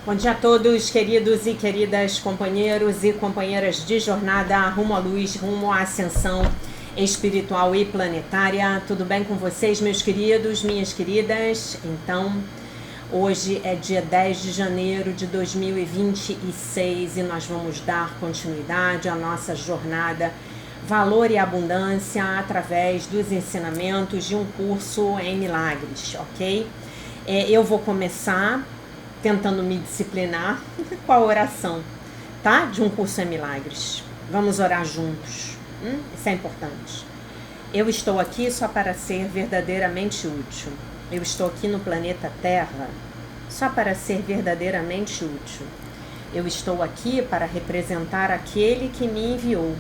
Bom dia a todos, queridos e queridas companheiros e companheiras de jornada rumo à luz, rumo à ascensão espiritual e planetária. Tudo bem com vocês, meus queridos, minhas queridas? Então, hoje é dia 10 de janeiro de 2026 e nós vamos dar continuidade à nossa jornada Valor e Abundância através dos ensinamentos de um curso em milagres, ok? Eu vou começar tentando me disciplinar com a oração, tá? De um curso em milagres. Vamos orar juntos. Isso é importante. Eu estou aqui só para ser verdadeiramente útil. Eu estou aqui no planeta Terra só para ser verdadeiramente útil. Eu estou aqui para representar aquele que me enviou.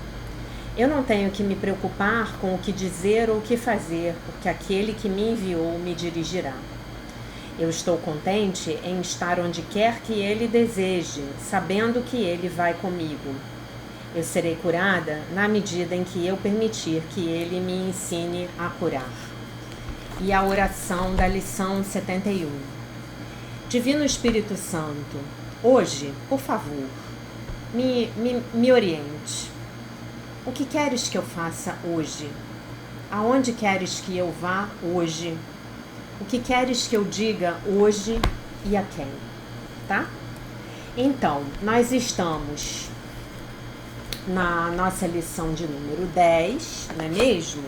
Eu não tenho que me preocupar com o que dizer ou o que fazer, porque aquele que me enviou me dirigirá. Eu estou contente em estar onde quer que ele deseje, sabendo que ele vai comigo. Eu serei curada na medida em que eu permitir que ele me ensine a curar. E a oração da lição 71. Divino Espírito Santo, hoje, por favor, me oriente. O que queres que eu faça hoje? Aonde queres que eu vá hoje? O que queres que eu diga hoje e a quem? Tá? Então, nós estamos na nossa lição de número 10, não é mesmo?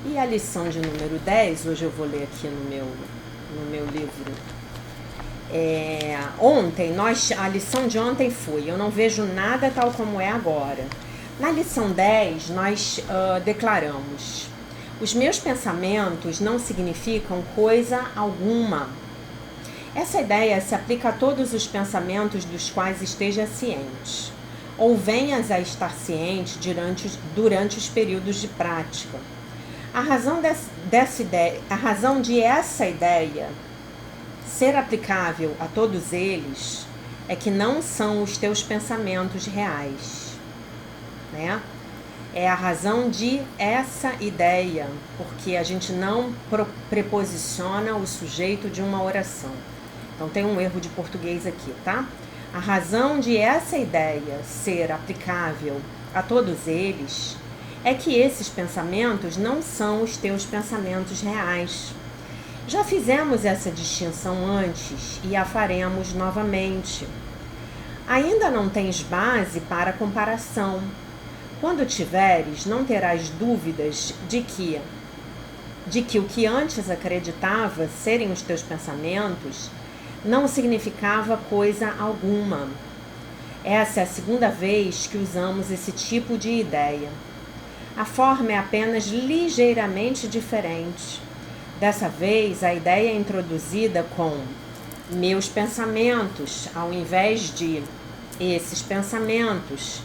E a lição de número 10, hoje eu vou ler aqui no meu livro. A lição de ontem foi: eu não vejo nada tal como é agora. Na lição 10, nós declaramos: os meus pensamentos não significam coisa alguma. Essa ideia se aplica a todos os pensamentos dos quais esteja ciente, ou venhas a estar ciente durante os períodos de prática. A razão de essa ideia ser aplicável a todos eles é que não são os teus pensamentos reais, né? É a razão de essa ideia, porque a gente não preposiciona o sujeito de uma oração. Então tem um erro de português aqui, tá? A razão de essa ideia ser aplicável a todos eles é que esses pensamentos não são os teus pensamentos reais. Já fizemos essa distinção antes e a faremos novamente. Ainda não tens base para comparação. Quando tiveres, não terás dúvidas de que o que antes acreditava serem os teus pensamentos não significava coisa alguma. Essa é a segunda vez que usamos esse tipo de ideia. A forma é apenas ligeiramente diferente. Dessa vez, a ideia é introduzida com meus pensamentos, ao invés de esses pensamentos.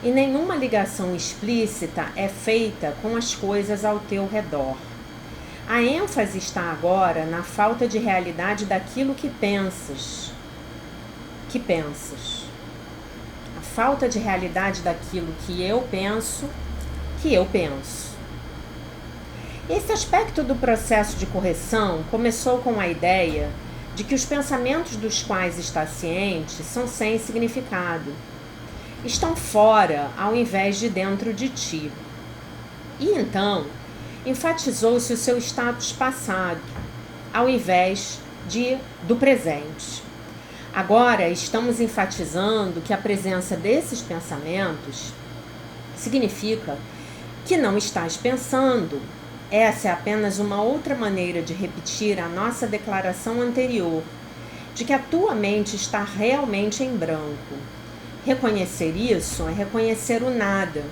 E nenhuma ligação explícita é feita com as coisas ao teu redor. A ênfase está agora na falta de realidade daquilo que pensas. A falta de realidade daquilo que eu penso. Esse aspecto do processo de correção começou com a ideia de que os pensamentos dos quais está ciente são sem significado. Estão fora ao invés de dentro de ti. E então, enfatizou-se o seu status passado, ao invés do presente. Agora, estamos enfatizando que a presença desses pensamentos significa que não estás pensando. Essa é apenas uma outra maneira de repetir a nossa declaração anterior, de que a tua mente está realmente em branco. Reconhecer isso é reconhecer o nada,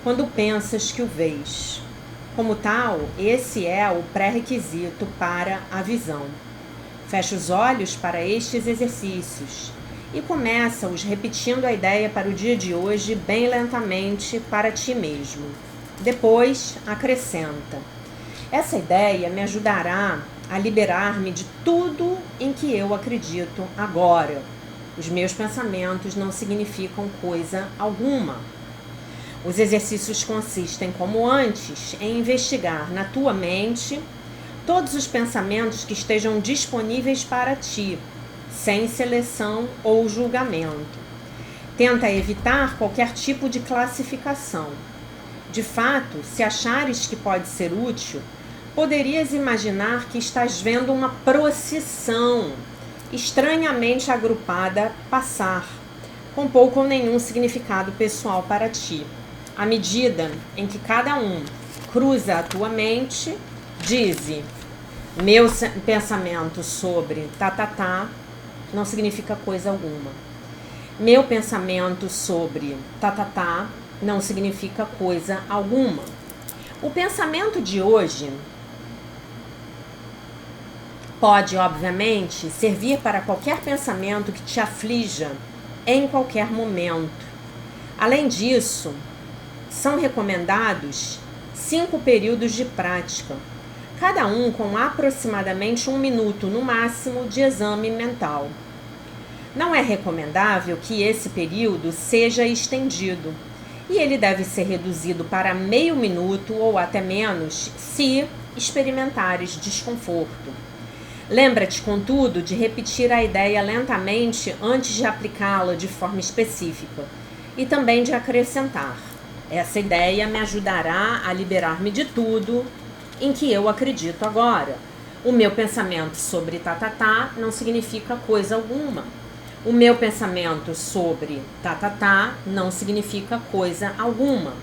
quando pensas que o vês. Como tal, esse é o pré-requisito para a visão. Fecha os olhos para estes exercícios e começa-os repetindo a ideia para o dia de hoje bem lentamente para ti mesmo. Depois, acrescenta: essa ideia me ajudará a liberar-me de tudo em que eu acredito agora. Os meus pensamentos não significam coisa alguma. Os exercícios consistem, como antes, em investigar na tua mente todos os pensamentos que estejam disponíveis para ti, sem seleção ou julgamento. Tenta evitar qualquer tipo de classificação. De fato, se achares que pode ser útil, poderias imaginar que estás vendo uma procissão estranhamente agrupada passar, com pouco ou nenhum significado pessoal para ti. À medida em que cada um cruza a tua mente, dize: meu pensamento sobre não significa coisa alguma. Meu pensamento sobre não significa coisa alguma. O pensamento de hoje pode, obviamente, servir para qualquer pensamento que te aflija em qualquer momento. Além disso, são recomendados 5 períodos de prática, cada um com aproximadamente 1 minuto no máximo de exame mental. Não é recomendável que esse período seja estendido, e ele deve ser reduzido para meio minuto ou até menos se experimentares desconforto. Lembra-te, contudo, de repetir a ideia lentamente antes de aplicá-la de forma específica e também de acrescentar: essa ideia me ajudará a liberar-me de tudo em que eu acredito agora. O meu pensamento sobre não significa coisa alguma. O meu pensamento sobre não significa coisa alguma.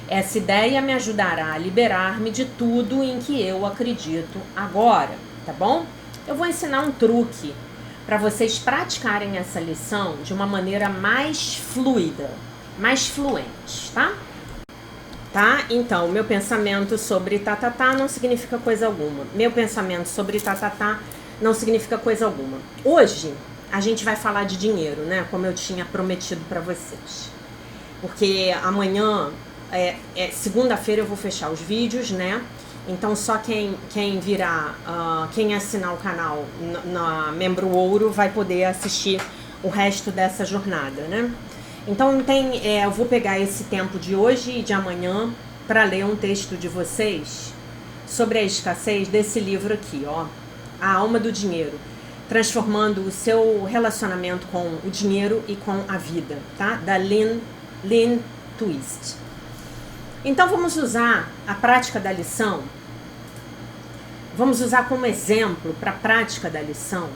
Essa ideia me ajudará a liberar-me de tudo em que eu acredito agora, tá bom? Eu vou ensinar um truque para vocês praticarem essa lição de uma maneira mais fluida, mais fluente, tá? Tá? Então, meu pensamento sobre não significa coisa alguma. Meu pensamento sobre não significa coisa alguma. Hoje, a gente vai falar de dinheiro, né? Como eu tinha prometido para vocês. Porque amanhã, segunda-feira, eu vou fechar os vídeos, né? Então, só quem virar, quem assinar o canal na Membro Ouro vai poder assistir o resto dessa jornada, né? Então, eu vou pegar esse tempo de hoje e de amanhã para ler um texto de vocês sobre a escassez desse livro aqui, ó, A Alma do Dinheiro, transformando o seu relacionamento com o dinheiro e com a vida, tá? Da Lynn Twist. Então, vamos usar a prática da lição, vamos usar como exemplo para a prática da lição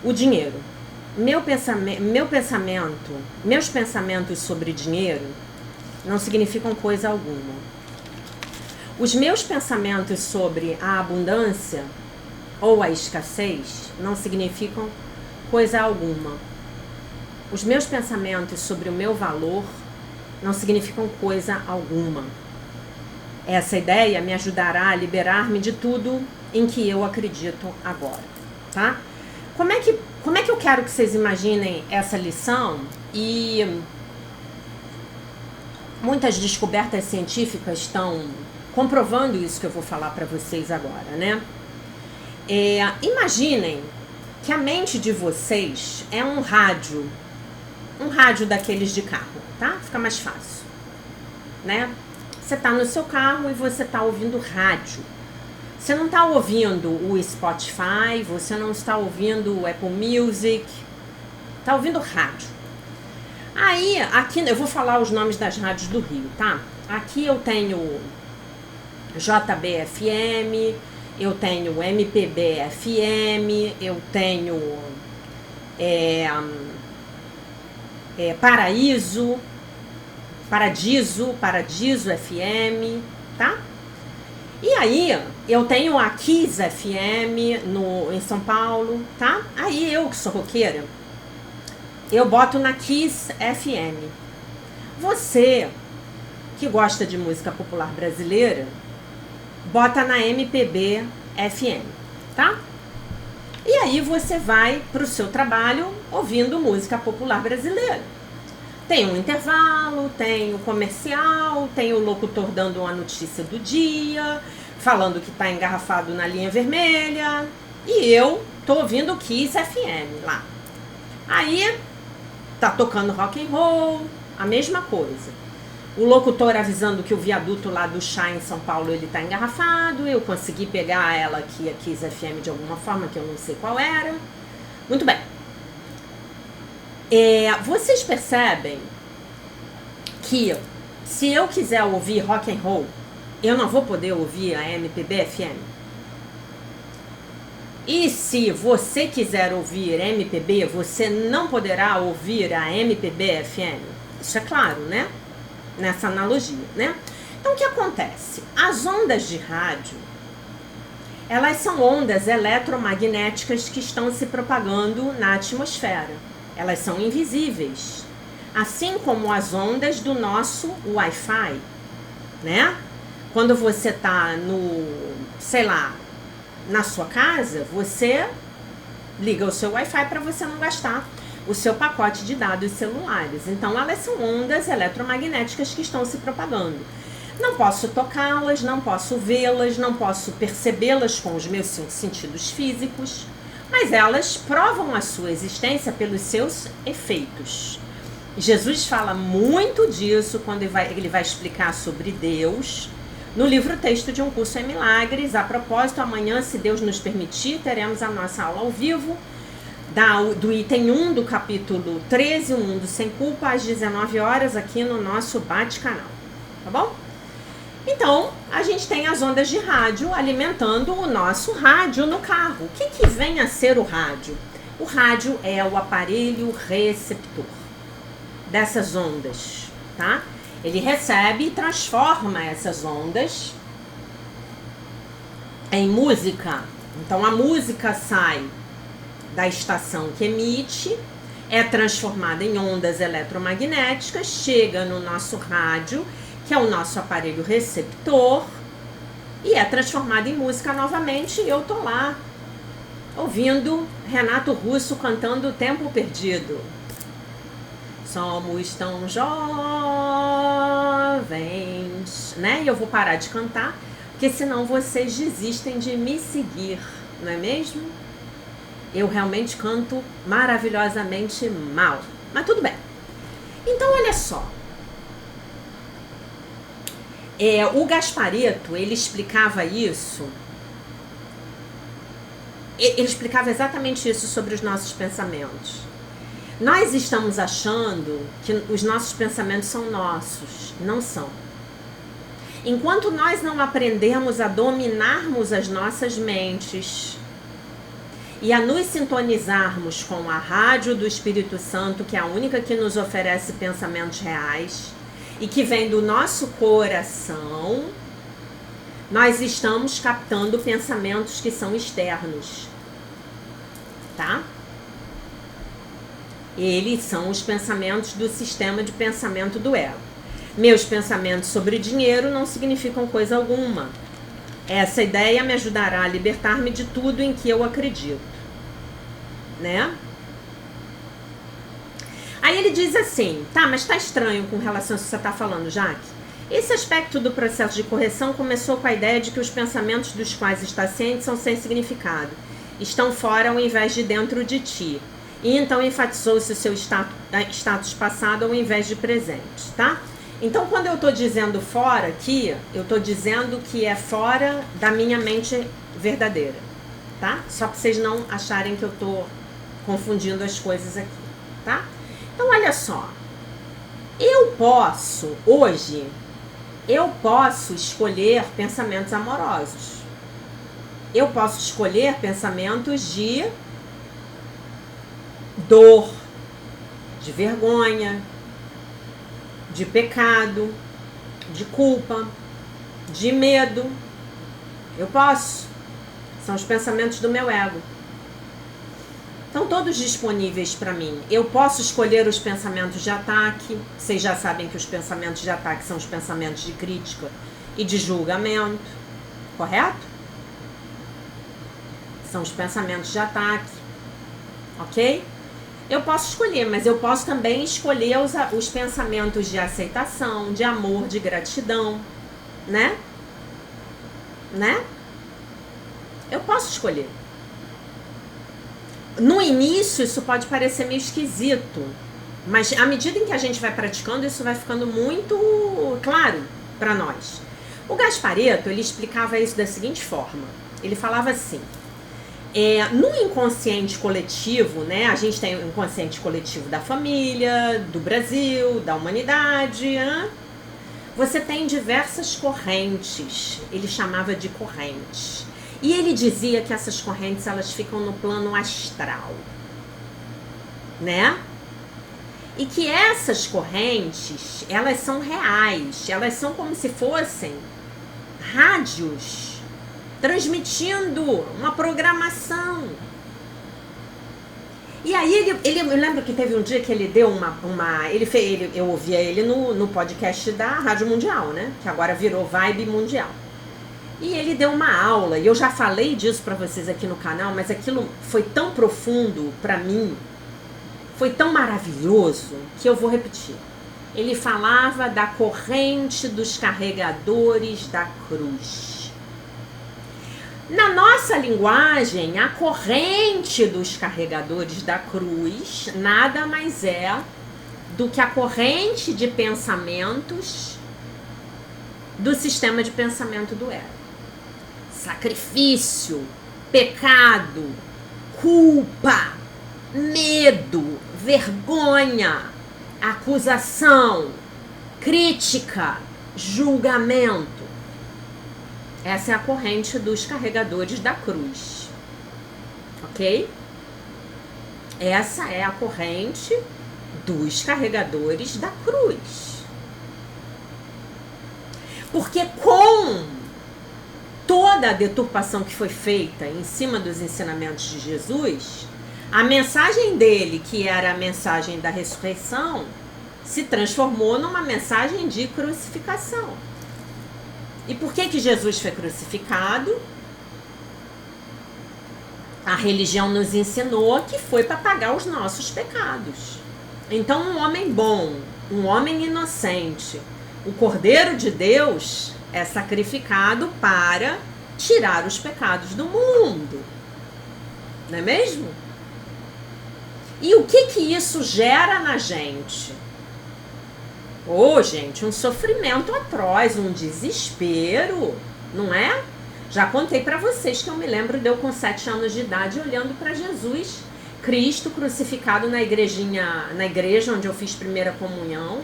o dinheiro. Meus pensamentos sobre dinheiro não significam coisa alguma. Os meus pensamentos sobre a abundância ou a escassez não significam coisa alguma. Os meus pensamentos sobre o meu valor não significam coisa alguma. Essa ideia me ajudará a liberar-me de tudo em que eu acredito agora, tá? Como é que eu quero que vocês imaginem essa lição? E muitas descobertas científicas estão comprovando isso que eu vou falar para vocês agora, né? Imaginem que a mente de vocês é um rádio daqueles de carro, tá? Fica mais fácil, né? Você tá no seu carro e você tá ouvindo rádio. Você não está ouvindo o Spotify, você não está ouvindo o Apple Music, está ouvindo rádio. Aí, aqui, eu vou falar os nomes das rádios do Rio, tá? Aqui eu tenho JBFM, eu tenho MPB-FM, eu tenho Paradiso FM, tá? E aí, eu tenho a Kiss FM em São Paulo, tá? Aí eu, que sou roqueira, eu boto na Kiss FM. Você, que gosta de música popular brasileira, bota na MPB FM, tá? E aí você vai pro seu trabalho ouvindo música popular brasileira. Tem um intervalo, tem o comercial, tem o locutor dando uma notícia do dia, falando que tá engarrafado na linha vermelha. E eu tô ouvindo o Kiss FM lá. Aí tá tocando rock and roll, a mesma coisa. O locutor avisando que o viaduto lá do Chá em São Paulo ele tá engarrafado. Eu consegui pegar ela aqui, a Kiss FM, de alguma forma que eu não sei qual era. Muito bem. Vocês percebem que se eu quiser ouvir rock and roll, eu não vou poder ouvir a MPB FM? E se você quiser ouvir MPB, você não poderá ouvir a MPB FM? Isso é claro, né? Nessa analogia, né? Então, o que acontece? As ondas de rádio, elas são ondas eletromagnéticas que estão se propagando na atmosfera. Elas são invisíveis. Assim como as ondas do nosso Wi-Fi, né? Quando você está na sua casa, você liga o seu Wi-Fi para você não gastar o seu pacote de dados celulares. Então, elas são ondas eletromagnéticas que estão se propagando. Não posso tocá-las, não posso vê-las, não posso percebê-las com os meus sentidos físicos, mas elas provam a sua existência pelos seus efeitos. Jesus fala muito disso quando ele vai explicar sobre Deus no livro Texto de um Curso em Milagres. A propósito, amanhã, se Deus nos permitir, teremos a nossa aula ao vivo do item 1 do capítulo 13, O Mundo Sem Culpa, às 19 horas, aqui no nosso bate-canal. Tá bom? Então, a gente tem as ondas de rádio alimentando o nosso rádio no carro. O que vem a ser o rádio? O rádio é o aparelho receptor dessas ondas, tá? Ele recebe e transforma essas ondas em música. Então, a música sai da estação que emite, é transformada em ondas eletromagnéticas, chega no nosso rádio, que é o nosso aparelho receptor, e é transformada em música novamente, e eu tô lá ouvindo Renato Russo cantando O Tempo Perdido. Somos tão jovens, né? E eu vou parar de cantar, porque senão vocês desistem de me seguir, não é mesmo? Eu realmente canto maravilhosamente mal, mas tudo bem. Então, olha só. O Gasparetto, ele explicava isso, ele explicava exatamente isso sobre os nossos pensamentos. Nós estamos achando que os nossos pensamentos são nossos, não são. Enquanto nós não aprendermos a dominarmos as nossas mentes e a nos sintonizarmos com a rádio do Espírito Santo, que é a única que nos oferece pensamentos reais, e que vem do nosso coração, nós estamos captando pensamentos que são externos, tá? Eles são os pensamentos do sistema de pensamento do ego. Meus pensamentos sobre dinheiro não significam coisa alguma. Essa ideia me ajudará a libertar-me de tudo em que eu acredito, né? Aí ele diz assim, tá, mas tá estranho com relação a isso que você tá falando, Jaque. Esse aspecto do processo de correção começou com a ideia de que os pensamentos dos quais está ciente são sem significado, estão fora ao invés de dentro de ti. E então enfatizou-se o seu status passado ao invés de presente, tá? Então, quando eu tô dizendo fora aqui, eu tô dizendo que é fora da minha mente verdadeira, tá? Só pra vocês não acharem que eu tô confundindo as coisas aqui, tá? Então, olha só, hoje, eu posso escolher pensamentos amorosos. Eu posso escolher pensamentos de dor, de vergonha, de pecado, de culpa, de medo. Eu posso. São os pensamentos do meu ego. Estão todos disponíveis para mim. Eu posso escolher os pensamentos de ataque. Vocês já sabem que os pensamentos de ataque são os pensamentos de crítica e de julgamento. Correto? São os pensamentos de ataque. Ok? Eu posso escolher, mas eu posso também escolher os pensamentos de aceitação, de amor, de gratidão. Né? Né? Eu posso escolher. No início, isso pode parecer meio esquisito, mas à medida em que a gente vai praticando, isso vai ficando muito claro para nós. O Gasparetto, ele explicava isso da seguinte forma. Ele falava assim, No inconsciente coletivo, né? A gente tem o inconsciente coletivo da família, do Brasil, da humanidade, né? Você tem diversas correntes. Ele chamava de correntes. E ele dizia que essas correntes, elas ficam no plano astral, né? E que essas correntes, elas são reais. Elas são como se fossem rádios transmitindo uma programação. E aí eu lembro que teve um dia que ele deu eu ouvia ele no podcast da Rádio Mundial, né? Que agora virou Vibe Mundial. E ele deu uma aula, e eu já falei disso pra vocês aqui no canal, mas aquilo foi tão profundo pra mim, foi tão maravilhoso, que eu vou repetir. Ele falava da corrente dos carregadores da cruz. Na nossa linguagem, a corrente dos carregadores da cruz nada mais é do que a corrente de pensamentos do sistema de pensamento do ego. Sacrifício, pecado, culpa, medo, vergonha, acusação, crítica, julgamento. Essa é a corrente dos carregadores da cruz, ok? Essa é a corrente dos carregadores da cruz. Porque com toda a deturpação que foi feita em cima dos ensinamentos de Jesus, a mensagem dele, que era a mensagem da ressurreição, se transformou numa mensagem de crucificação. E por que Jesus foi crucificado? A religião nos ensinou que foi para pagar os nossos pecados. Então, um homem bom, um homem inocente, o Cordeiro de Deus é sacrificado para tirar os pecados do mundo. Não é mesmo? E o que isso gera na gente? Gente, um sofrimento atroz, um desespero, não é? Já contei para vocês que eu me lembro de eu com 7 anos de idade olhando para Jesus Cristo crucificado na igreja onde eu fiz primeira comunhão.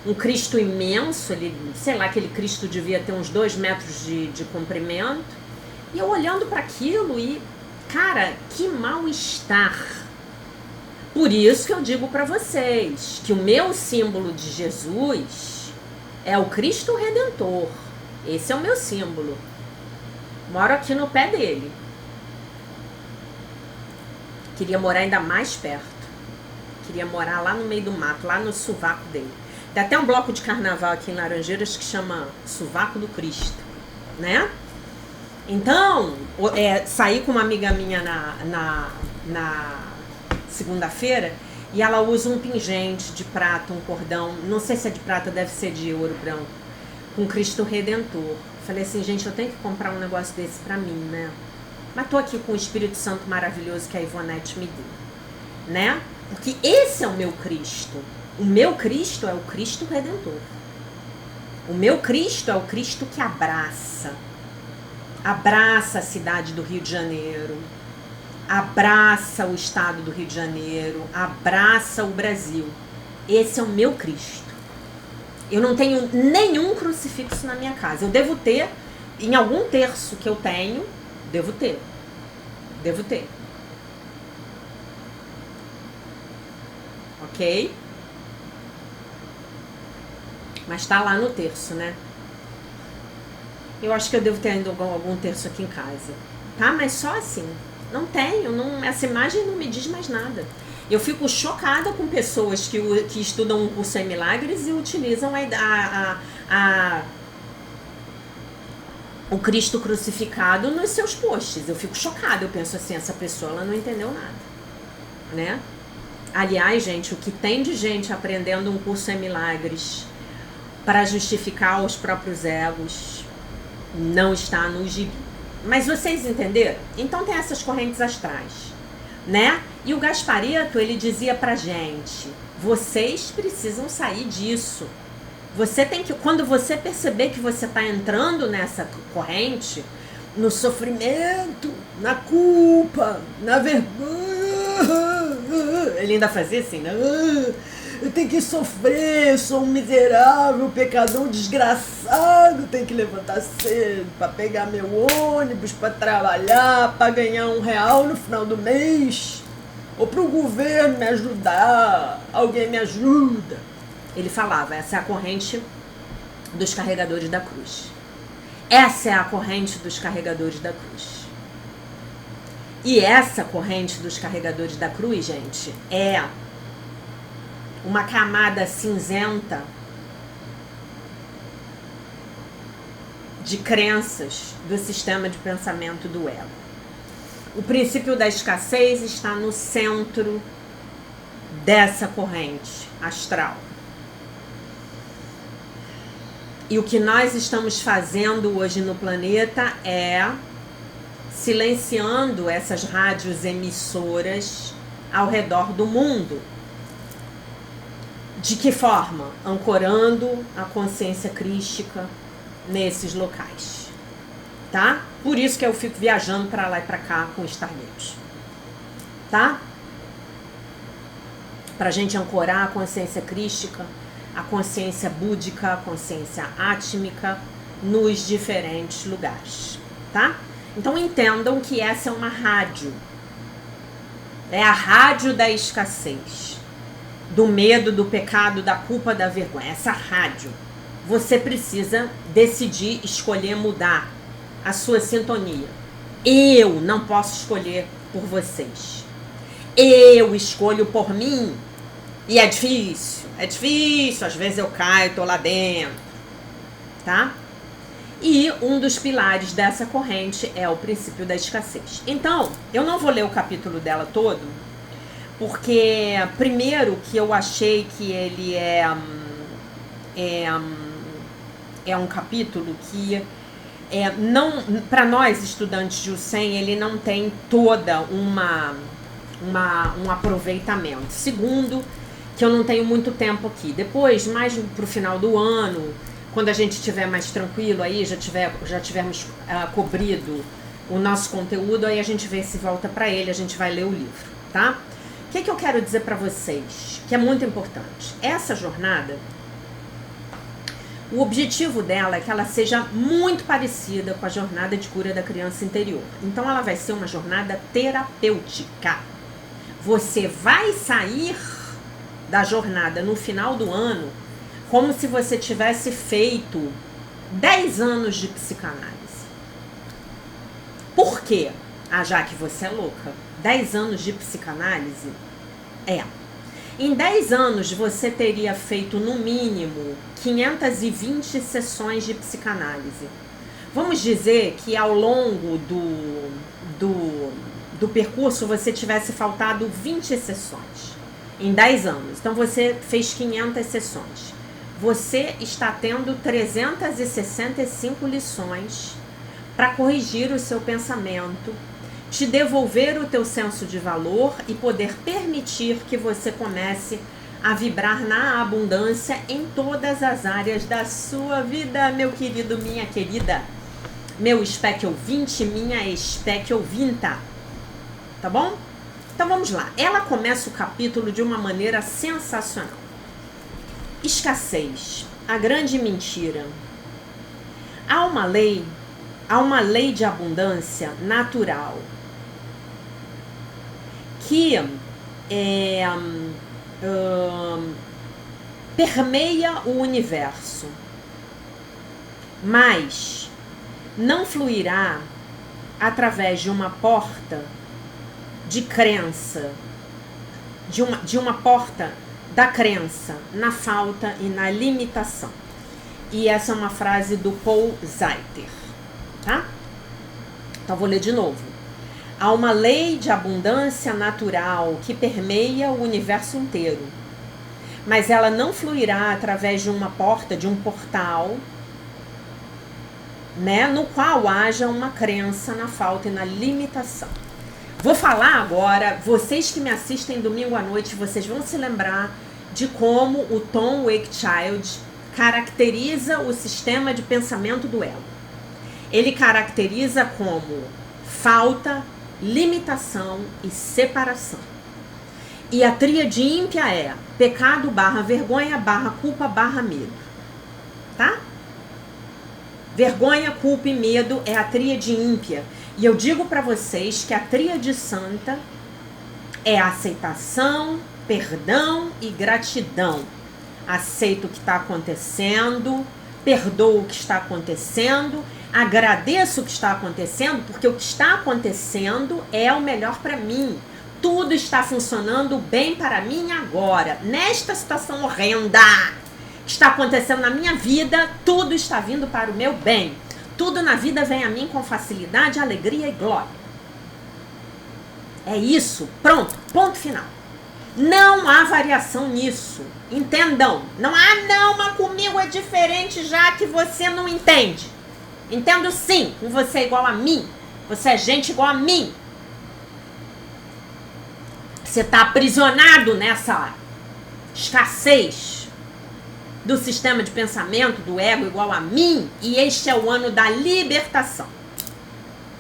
Um Cristo imenso, sei lá, aquele Cristo devia ter uns 2 metros de comprimento. E eu olhando para aquilo e, cara, que mal-estar. Por isso que eu digo para vocês que o meu símbolo de Jesus é o Cristo Redentor. Esse é o meu símbolo. Moro aqui no pé dele. Queria morar ainda mais perto. Queria morar lá no meio do mato, lá no sovaco dele. Tem até um bloco de carnaval aqui em Laranjeiras que chama Sovaco do Cristo, né? Então, saí com uma amiga minha na segunda-feira e ela usa um pingente de prata, um cordão, não sei se é de prata, deve ser de ouro branco, com Cristo Redentor. Falei assim, gente, eu tenho que comprar um negócio desse pra mim, né? Mas tô aqui com o Espírito Santo maravilhoso que a Ivonete me deu, né? Porque esse é o meu Cristo. O meu Cristo é o Cristo Redentor. O meu Cristo é o Cristo que abraça a cidade do Rio de Janeiro, abraça o estado do Rio de Janeiro, abraça o Brasil. Esse é o meu Cristo. Eu não tenho nenhum crucifixo na minha casa. Eu devo ter, em algum terço que eu tenho, devo ter. Ok? Mas tá lá no terço, né? Eu acho que eu devo ter ainda algum terço aqui em casa. Tá? Mas só assim. Não tenho, essa imagem não me diz mais nada. Eu fico chocada com pessoas que estudam um curso em milagres e utilizam o Cristo crucificado nos seus posts. Eu fico chocada, eu penso assim, essa pessoa ela não entendeu nada, né? Aliás, gente, o que tem de gente aprendendo um curso em milagres para justificar os próprios egos não está no gibi. Mas vocês entenderam? Então tem essas correntes astrais, né? E o Gasparetto, ele dizia pra gente, vocês precisam sair disso. Você tem que, quando você perceber que você está entrando nessa corrente, no sofrimento, na culpa, na vergonha. Ele ainda fazia assim, né? Eu tenho que sofrer, sou um miserável, pecador, um desgraçado, tenho que levantar cedo para pegar meu ônibus, para trabalhar, para ganhar R$1 no final do mês, ou para o governo me ajudar, alguém me ajuda. Ele falava, essa é a corrente dos carregadores da cruz. Essa é a corrente dos carregadores da cruz. E essa corrente dos carregadores da cruz, gente, é uma camada cinzenta de crenças do sistema de pensamento do ego. O princípio da escassez está no centro dessa corrente astral. E o que nós estamos fazendo hoje no planeta é silenciando essas rádios emissoras ao redor do mundo. De que forma? Ancorando a consciência crística nesses locais, tá? Por isso que eu fico viajando para lá e para cá com o Stargate, tá? Pra gente ancorar a consciência crística, a consciência búdica, a consciência átmica nos diferentes lugares, tá? Então entendam que essa é uma rádio. É a rádio da escassez, do medo, do pecado, da culpa, da vergonha. Essa rádio. Você precisa decidir, escolher mudar a sua sintonia. Eu não posso escolher por vocês. Eu escolho por mim. E é difícil. É difícil. Às vezes eu caio, tô lá dentro. Tá? E um dos pilares dessa corrente é o princípio da escassez. Então, eu não vou ler o capítulo dela todo, porque primeiro que eu achei que ele é um capítulo que não, para nós estudantes de UCEM, ele não tem toda um aproveitamento. Segundo, que eu não tenho muito tempo aqui. Depois, mais pro final do ano, quando a gente estiver mais tranquilo aí, já tivermos cobrido o nosso conteúdo, aí a gente vê se volta para ele, a gente vai ler o livro, tá? O que eu quero dizer para vocês, que é muito importante? Essa jornada, o objetivo dela é que ela seja muito parecida com a jornada de cura da criança interior. Então ela vai ser uma jornada terapêutica. Você vai sair da jornada no final do ano como se você tivesse feito 10 anos de psicanálise. Por quê? Já que você é louca. 10 anos de psicanálise? Em 10 anos você teria feito no mínimo 520 sessões de psicanálise. Vamos dizer que ao longo do percurso você tivesse faltado 20 sessões. Em 10 anos. Então você fez 500 sessões. Você está tendo 365 lições para corrigir o seu pensamento, te devolver o teu senso de valor e poder permitir que você comece a vibrar na abundância em todas as áreas da sua vida, meu querido, minha querida, meu spec ouvinte, minha spec ouvinta, tá bom? Então vamos lá, ela começa o capítulo de uma maneira sensacional. Escassez, a grande mentira. Há uma lei de abundância natural que permeia o universo, mas não fluirá através de uma porta de crença, de uma porta da crença na falta e na limitação. E essa é uma frase do Paul Zeiter, tá? Então vou ler de novo. Há uma lei de abundância natural que permeia o universo inteiro, mas ela não fluirá através de uma porta, de um portal, né, no qual haja uma crença na falta e na limitação. Vou falar agora, vocês que me assistem domingo à noite, vocês vão se lembrar de como o Tom Wakechild caracteriza o sistema de pensamento do ego. ele caracteriza como falta, limitação e separação. E a tríade ímpia é pecado barra vergonha barra culpa barra medo. Tá? Vergonha, culpa e medo é a tríade ímpia. E eu digo para vocês que a tríade santa é aceitação, perdão e gratidão. Aceito o que está acontecendo, perdoo o que está acontecendo, agradeço o que está acontecendo, porque o que está acontecendo é o melhor para mim. Tudo está funcionando bem para mim agora. Nesta situação horrenda que está acontecendo na minha vida, tudo está vindo para o meu bem. Tudo na vida vem a mim com facilidade, alegria e glória. É isso. Pronto. Ponto final. Não há variação nisso. Entendam. Não há, não, mas comigo é diferente, já que você não entende. Entendo sim. Você é igual a mim. Você é gente igual a mim. Você está aprisionado nessa escassez do sistema de pensamento, do ego igual a mim. E este é o ano da libertação.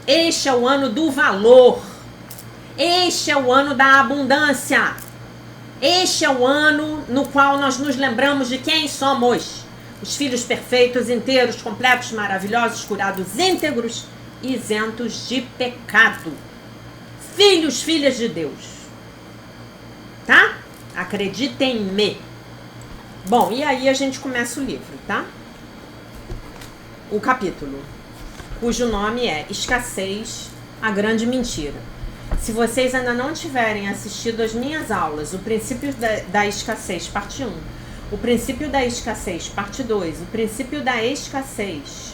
Este é o ano do valor. Este é o ano da abundância. Este é o ano no qual nós nos lembramos de quem somos. Os filhos perfeitos, inteiros, completos, maravilhosos, curados, íntegros e isentos de pecado. Filhos, filhas de Deus. Tá? Acreditem-me. Bom, e aí a gente começa o livro, tá? O capítulo, cujo nome é Escassez, a Grande Mentira. Se vocês ainda não tiverem assistido às minhas aulas, o princípio da escassez, parte 1, o princípio da escassez, parte 2, o princípio da escassez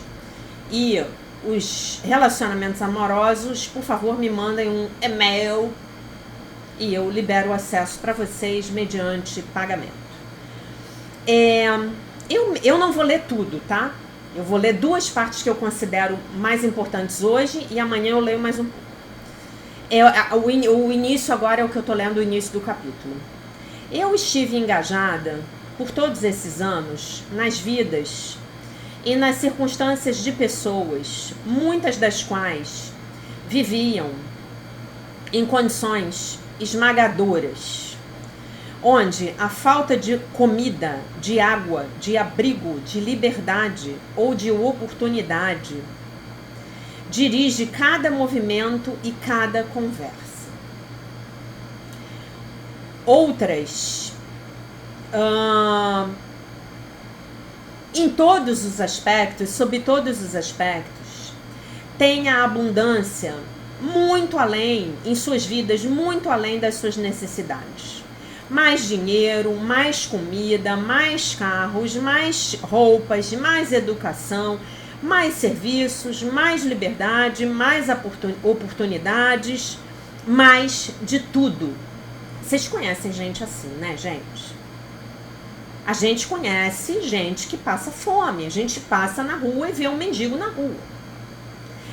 e os relacionamentos amorosos, por favor, me mandem um e-mail e eu libero o acesso para vocês mediante pagamento. Eu não vou ler tudo, tá? Eu vou ler 2 partes que eu considero mais importantes hoje e amanhã eu leio mais um pouco. O início agora é o que eu tô lendo, o início do capítulo. Eu estive engajada por todos esses anos nas vidas e nas circunstâncias de pessoas, muitas das quais viviam em condições esmagadoras, onde a falta de comida, de água, de abrigo, de liberdade ou de oportunidade dirige cada movimento e cada conversa. Outras, em todos os aspectos, sob todos os aspectos, têm a abundância muito além, em suas vidas, muito além das suas necessidades. Mais dinheiro, mais comida, mais carros, mais roupas, mais educação, mais serviços, mais liberdade, mais oportunidades, mais de tudo. Vocês conhecem gente assim, né, gente? A gente conhece gente que passa fome, a gente passa na rua e vê um mendigo na rua.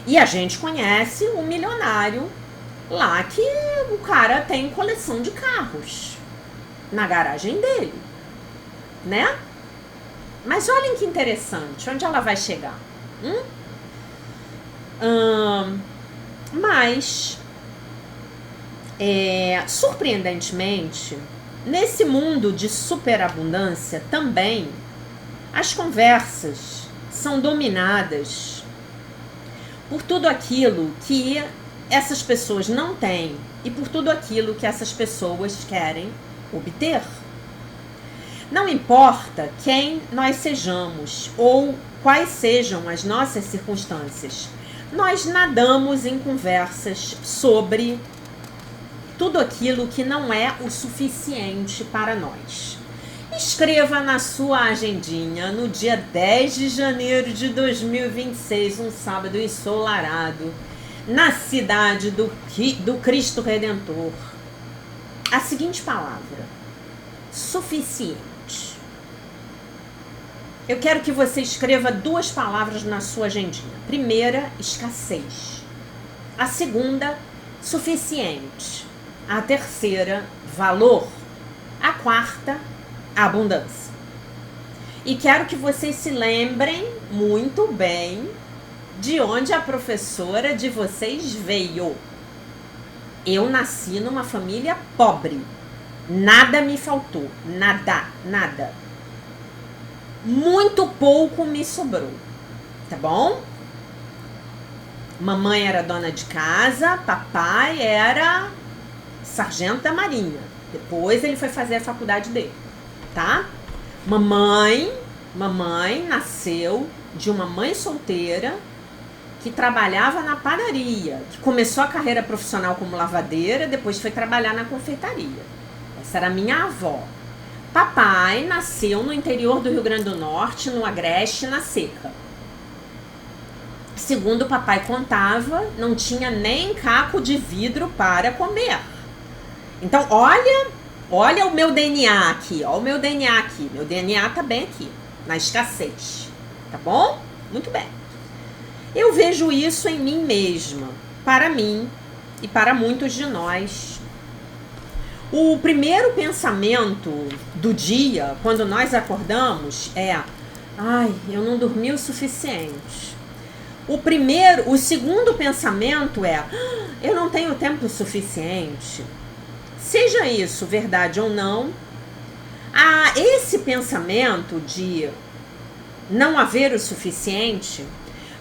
E a gente conhece um milionário lá que o cara tem coleção de carros na garagem dele, né? Mas olhem que interessante, onde ela vai chegar? Mas, surpreendentemente, nesse mundo de superabundância também, as conversas são dominadas por tudo aquilo que essas pessoas não têm e por tudo aquilo que essas pessoas querem obter. Não importa quem nós sejamos ou quais sejam as nossas circunstâncias, nós nadamos em conversas sobre tudo aquilo que não é o suficiente para nós. Escreva na sua agendinha, no dia 10 de janeiro de 2026, um sábado ensolarado, na cidade do Cristo Redentor, a seguinte palavra: suficiente. Eu quero que você escreva 2 palavras na sua agendinha. Primeira, escassez. A segunda, suficiente. A terceira, valor. A quarta, abundância. E quero que vocês se lembrem muito bem de onde a professora de vocês veio. Eu nasci numa família pobre. Nada me faltou. Nada. Muito pouco me sobrou. Tá bom? Mamãe era dona de casa, papai era sargento da marinha. Depois ele foi fazer a faculdade dele, tá? Mamãe nasceu de uma mãe solteira que trabalhava na padaria, que começou a carreira profissional como lavadeira, depois foi trabalhar na confeitaria. Essa era a minha avó. Papai nasceu no interior do Rio Grande do Norte, no Agreste, na seca. Segundo o papai contava, não tinha nem caco de vidro para comer. Então, olha o meu DNA aqui, Meu DNA tá bem aqui, na escassez. Tá bom? Muito bem. Eu vejo isso em mim mesma, para mim e para muitos de nós. O primeiro pensamento do dia, quando nós acordamos, é: ai, eu não dormi o suficiente. O segundo pensamento é: eu não tenho tempo suficiente. Seja isso verdade ou não, esse pensamento de não haver o suficiente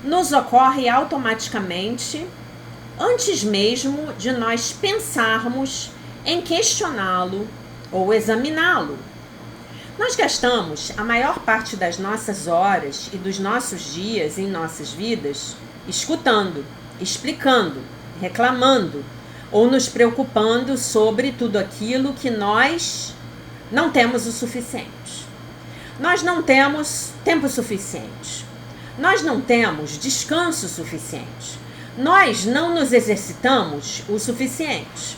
nos ocorre automaticamente antes mesmo de nós pensarmos em questioná-lo ou examiná-lo. Nós gastamos a maior parte das nossas horas e dos nossos dias em nossas vidas escutando, explicando, reclamando ou nos preocupando sobre tudo aquilo que nós não temos o suficiente. Nós não temos tempo suficiente. Nós não temos descanso suficiente. Nós não nos exercitamos o suficiente.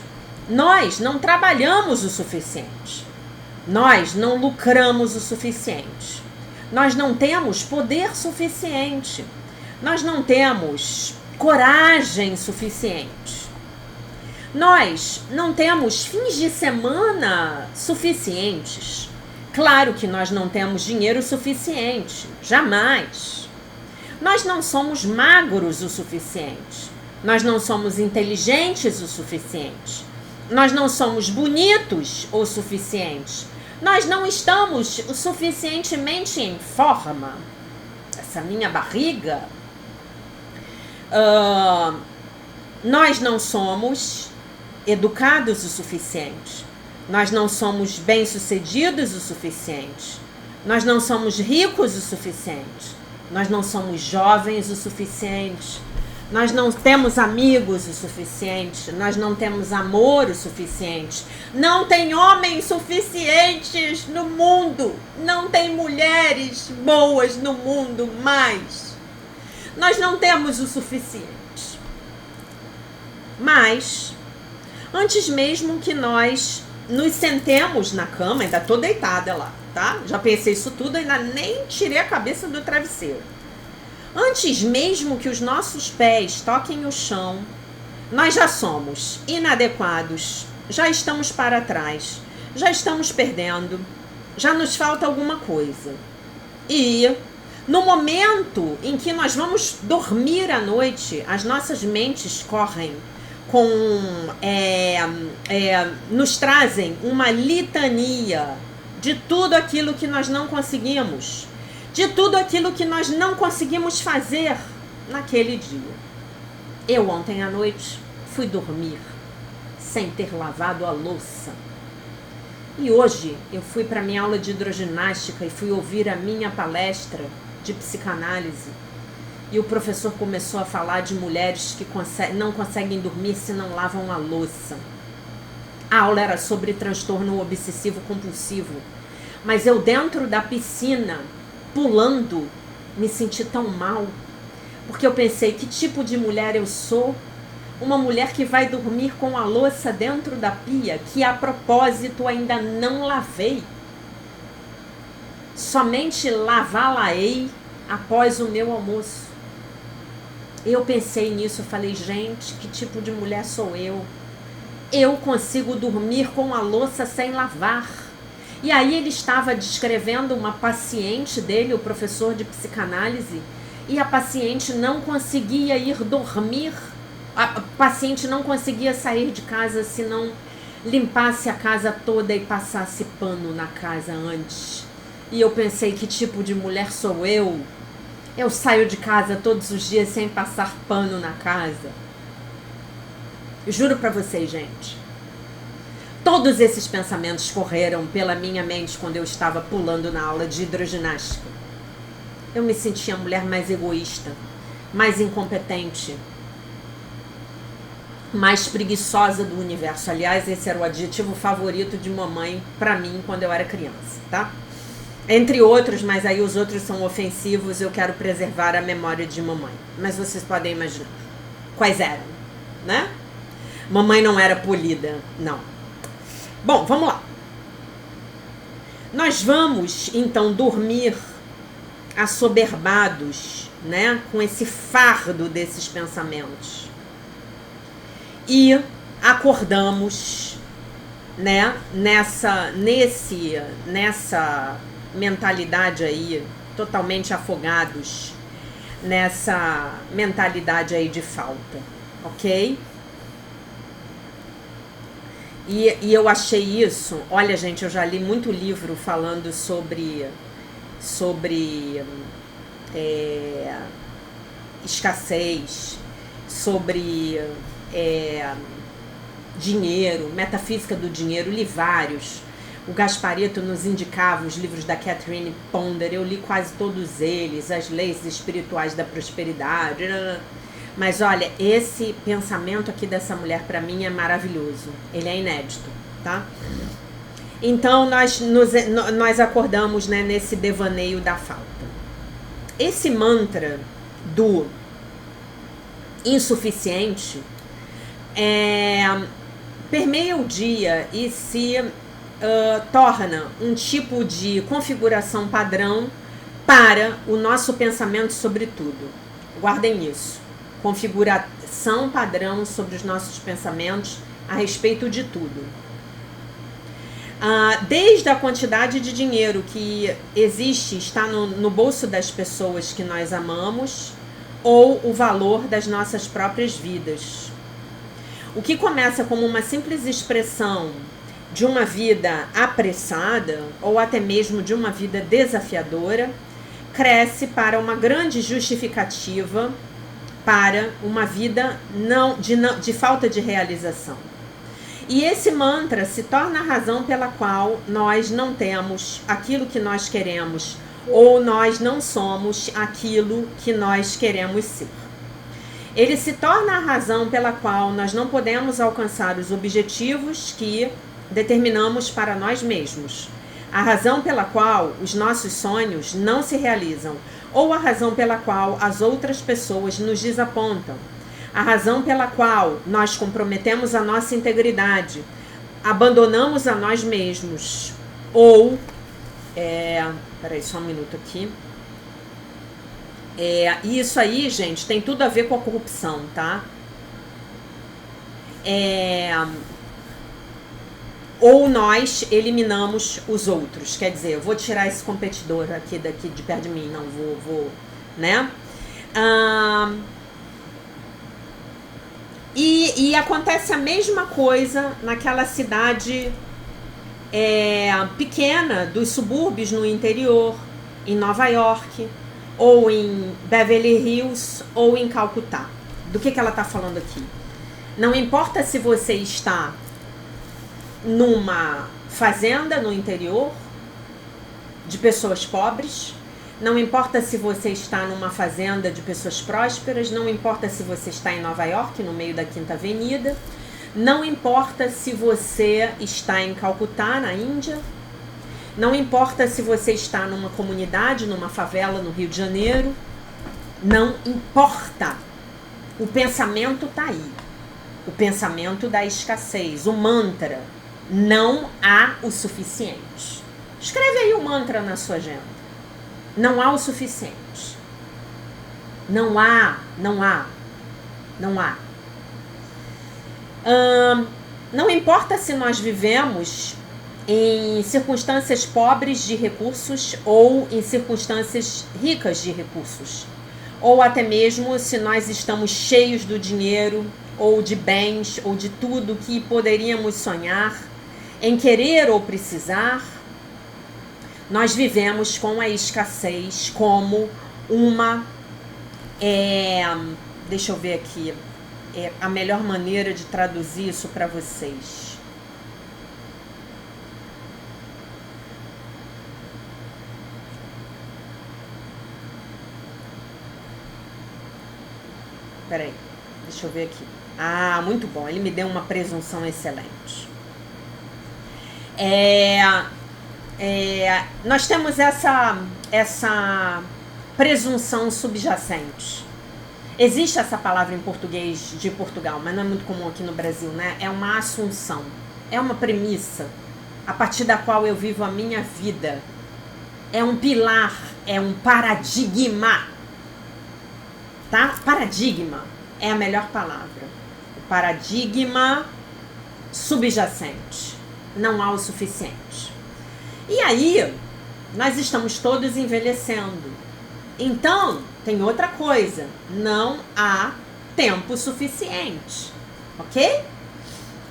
Nós não trabalhamos o suficiente. Nós não lucramos o suficiente. Nós não temos poder suficiente. Nós não temos coragem suficiente. Nós não temos fins de semana suficientes. Claro que nós não temos dinheiro suficiente. Jamais. Nós não somos magros o suficiente. Nós não somos inteligentes o suficiente. Nós não somos bonitos o suficiente. Nós não estamos o suficientemente em forma. Essa minha barriga. Nós não somos educados o suficiente. Nós não somos bem-sucedidos o suficiente. Nós não somos ricos o suficiente. Nós não somos jovens o suficiente. Nós não temos amigos o suficiente. Nós não temos amor o suficiente. Não tem homens suficientes no mundo. Não tem mulheres boas no mundo mais. Nós não temos o suficiente. Mas, antes mesmo que nós nos sentemos na cama, ainda tô deitada lá, tá? Já pensei isso tudo, ainda nem tirei a cabeça do travesseiro. Antes mesmo que os nossos pés toquem o chão, nós já somos inadequados, já estamos para trás, já estamos perdendo, já nos falta alguma coisa. E no momento em que nós vamos dormir à noite, as nossas mentes correm nos trazem uma litania de tudo aquilo que nós não conseguimos, de tudo aquilo que nós não conseguimos fazer naquele dia. Eu ontem à noite fui dormir sem ter lavado a louça. E hoje eu fui para minha aula de hidroginástica e fui ouvir a minha palestra de psicanálise. E o professor começou a falar de mulheres que não conseguem dormir se não lavam a louça. A aula era sobre transtorno obsessivo compulsivo. Mas eu dentro da piscina, pulando, me senti tão mal. Porque eu pensei, que tipo de mulher eu sou? Uma mulher que vai dormir com a louça dentro da pia, que a propósito ainda não lavei. Somente lavá-la-ei após o meu almoço. Eu pensei nisso, eu falei, gente, que tipo de mulher sou eu? Eu consigo dormir com a louça sem lavar. E aí ele estava descrevendo uma paciente dele, o professor de psicanálise, e a paciente não conseguia ir dormir. A paciente não conseguia sair de casa se não limpasse a casa toda e passasse pano na casa antes. E eu pensei, que tipo de mulher sou eu? Eu saio de casa todos os dias sem passar pano na casa. Juro pra vocês, gente. Todos esses pensamentos correram pela minha mente quando eu estava pulando na aula de hidroginástica. Eu me sentia a mulher mais egoísta, mais incompetente, mais preguiçosa do universo. Aliás, esse era o adjetivo favorito de mamãe pra mim quando eu era criança, tá? Entre outros, mas aí os outros são ofensivos, eu quero preservar a memória de mamãe. Mas vocês podem imaginar quais eram, né? Mamãe não era polida, não. Bom, vamos lá. Nós vamos, então, dormir assoberbados, né? Com esse fardo desses pensamentos. E acordamos, né? Nessa mentalidade aí, totalmente afogados, nessa mentalidade aí de falta, ok? E eu achei isso, olha gente, eu já li muito livro falando sobre escassez, sobre dinheiro, metafísica do dinheiro, li vários. O Gasparetto nos indicava os livros da Catherine Ponder, eu li quase todos eles, As Leis Espirituais da Prosperidade. Mas olha, esse pensamento aqui dessa mulher pra mim é maravilhoso, ele é inédito, tá? Então nós acordamos, né, nesse devaneio da falta. Esse mantra do insuficiente permeia o dia e se torna um tipo de configuração padrão para o nosso pensamento sobre tudo. Guardem isso. Configuração padrão sobre os nossos pensamentos a respeito de tudo. Desde a quantidade de dinheiro que existe, está no bolso das pessoas que nós amamos, ou o valor das nossas próprias vidas. O que começa como uma simples expressão de uma vida apressada, ou até mesmo de uma vida desafiadora, cresce para uma grande justificativa para uma vida de falta de realização. E esse mantra se torna a razão pela qual nós não temos aquilo que nós queremos, ou nós não somos aquilo que nós queremos ser. Ele se torna a razão pela qual nós não podemos alcançar os objetivos que determinamos para nós mesmos. A razão pela qual os nossos sonhos não se realizam, ou a razão pela qual as outras pessoas nos desapontam. A razão pela qual nós comprometemos a nossa integridade, abandonamos a nós mesmos, ou... peraí, só um minuto aqui. Isso aí, gente, tem tudo a ver com a corrupção, tá? Ou nós eliminamos os outros. Quer dizer, eu vou tirar esse competidor aqui daqui de perto de mim. Não, vou né? E acontece a mesma coisa naquela cidade pequena dos subúrbios no interior, em Nova York, ou em Beverly Hills, ou em Calcutá. Do que ela está falando aqui? Não importa se você está numa fazenda no interior de pessoas pobres, não importa se você está numa fazenda de pessoas prósperas, não importa se você está em Nova York, no meio da Quinta Avenida, não importa se você está em Calcutá, na Índia, não importa se você está numa comunidade, numa favela no Rio de Janeiro, não importa. O pensamento está aí. O pensamento da escassez, o mantra. Não há o suficiente. Escreve aí o mantra na sua agenda. Não há o suficiente. Não há. Não importa se nós vivemos em circunstâncias pobres de recursos ou em circunstâncias ricas de recursos. ou até mesmo se nós estamos cheios do dinheiro, ou de bens, ou de tudo que poderíamos sonhar, em querer ou precisar, nós vivemos com a escassez como uma... deixa eu ver aqui, a melhor maneira de traduzir isso para vocês. Peraí, deixa eu ver aqui. Ah, muito bom, ele me deu uma presunção excelente. Nós temos essa presunção subjacente. Existe essa palavra em português de Portugal, mas não é muito comum aqui no Brasil, né? É uma assunção, é uma premissa a partir da qual eu vivo a minha vida. É um pilar, é um paradigma. Tá? Paradigma é a melhor palavra. O paradigma subjacente. Não há o suficiente. E aí, nós estamos todos envelhecendo. Então, tem outra coisa. Não há tempo suficiente. Ok?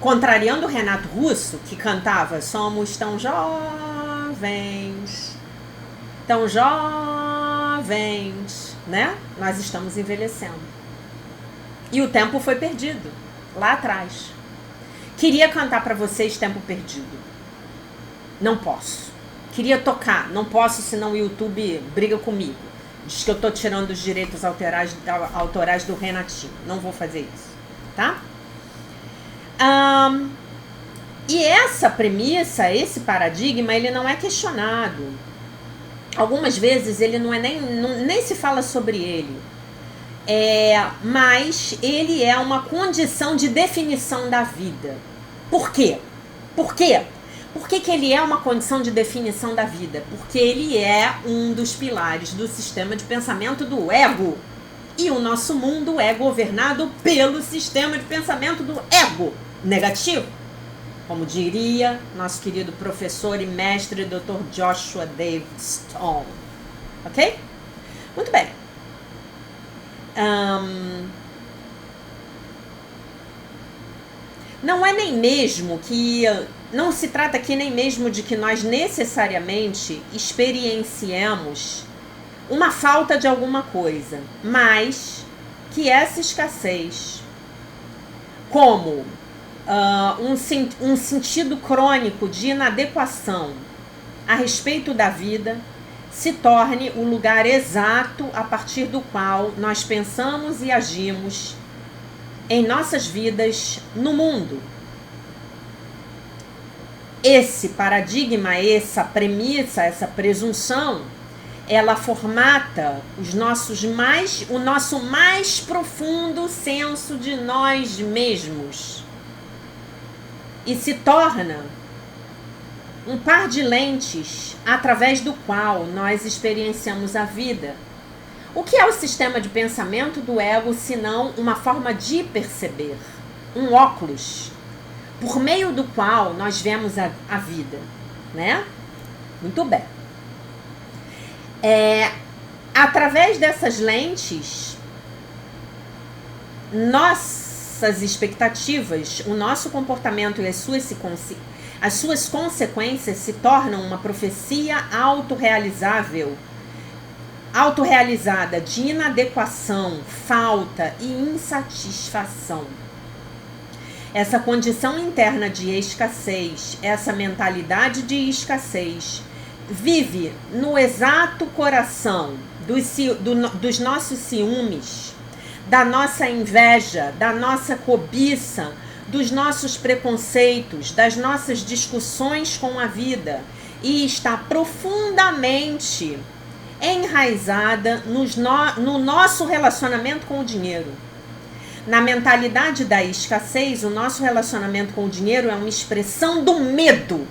Contrariando o Renato Russo, que cantava "Somos tão jovens, tão jovens", né? Nós estamos envelhecendo. E o tempo foi perdido lá atrás. Queria cantar para vocês Tempo Perdido. Não posso. Queria tocar. Não posso, senão o YouTube briga comigo. Diz que eu tô tirando os direitos autorais do Renatinho. Não vou fazer isso, tá? E essa premissa, esse paradigma, ele não é questionado. Algumas vezes ele nem se fala sobre ele. Mas ele é uma condição de definição da vida. Por quê? Por quê? Por que ele é uma condição de definição da vida? Porque ele é um dos pilares do sistema de pensamento do ego. E o nosso mundo é governado pelo sistema de pensamento do ego negativo. Como diria nosso querido professor e mestre Dr. Joshua David Stone. Ok? Muito bem. Não é nem mesmo que... Não se trata aqui nem mesmo de que nós necessariamente experienciemos uma falta de alguma coisa, mas que essa escassez, como um sentido crônico de inadequação a respeito da vida, se torne o lugar exato a partir do qual nós pensamos e agimos em nossas vidas no mundo. Esse paradigma, essa premissa, essa presunção, ela formata o nosso mais profundo senso de nós mesmos e se torna um par de lentes através do qual nós experienciamos a vida. O que é o sistema de pensamento do ego, senão uma forma de perceber, um óculos, por meio do qual nós vemos a vida, né? Muito bem. Através dessas lentes, nossas expectativas, o nosso comportamento e as suas consequências se tornam uma profecia autorrealizada de inadequação, falta e insatisfação. Essa condição interna de escassez, essa mentalidade de escassez, vive no exato coração dos nossos ciúmes, da nossa inveja, da nossa cobiça, dos nossos preconceitos, das nossas discussões com a vida, e está profundamente enraizada no nosso relacionamento com o dinheiro. Na mentalidade da escassez, o nosso relacionamento com o dinheiro é uma expressão do medo.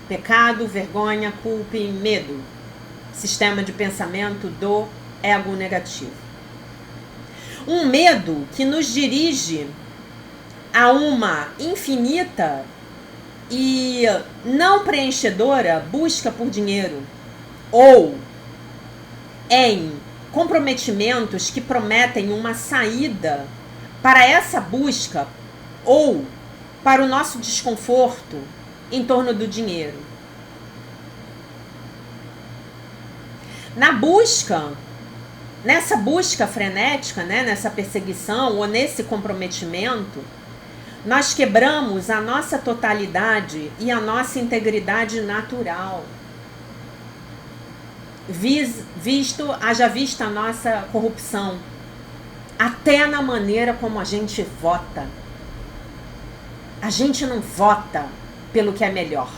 Pecado, vergonha, culpa e medo. Sistema de pensamento do ego negativo. Um medo que nos dirige a uma infinita e não preenchedora busca por dinheiro, ou em comprometimentos que prometem uma saída para essa busca ou para o nosso desconforto em torno do dinheiro. Na busca, nessa busca frenética, né, nessa perseguição ou nesse comprometimento, nós quebramos a nossa totalidade e a nossa integridade natural. Haja vista a nossa corrupção, até na maneira como a gente vota. A gente não vota pelo que é melhor.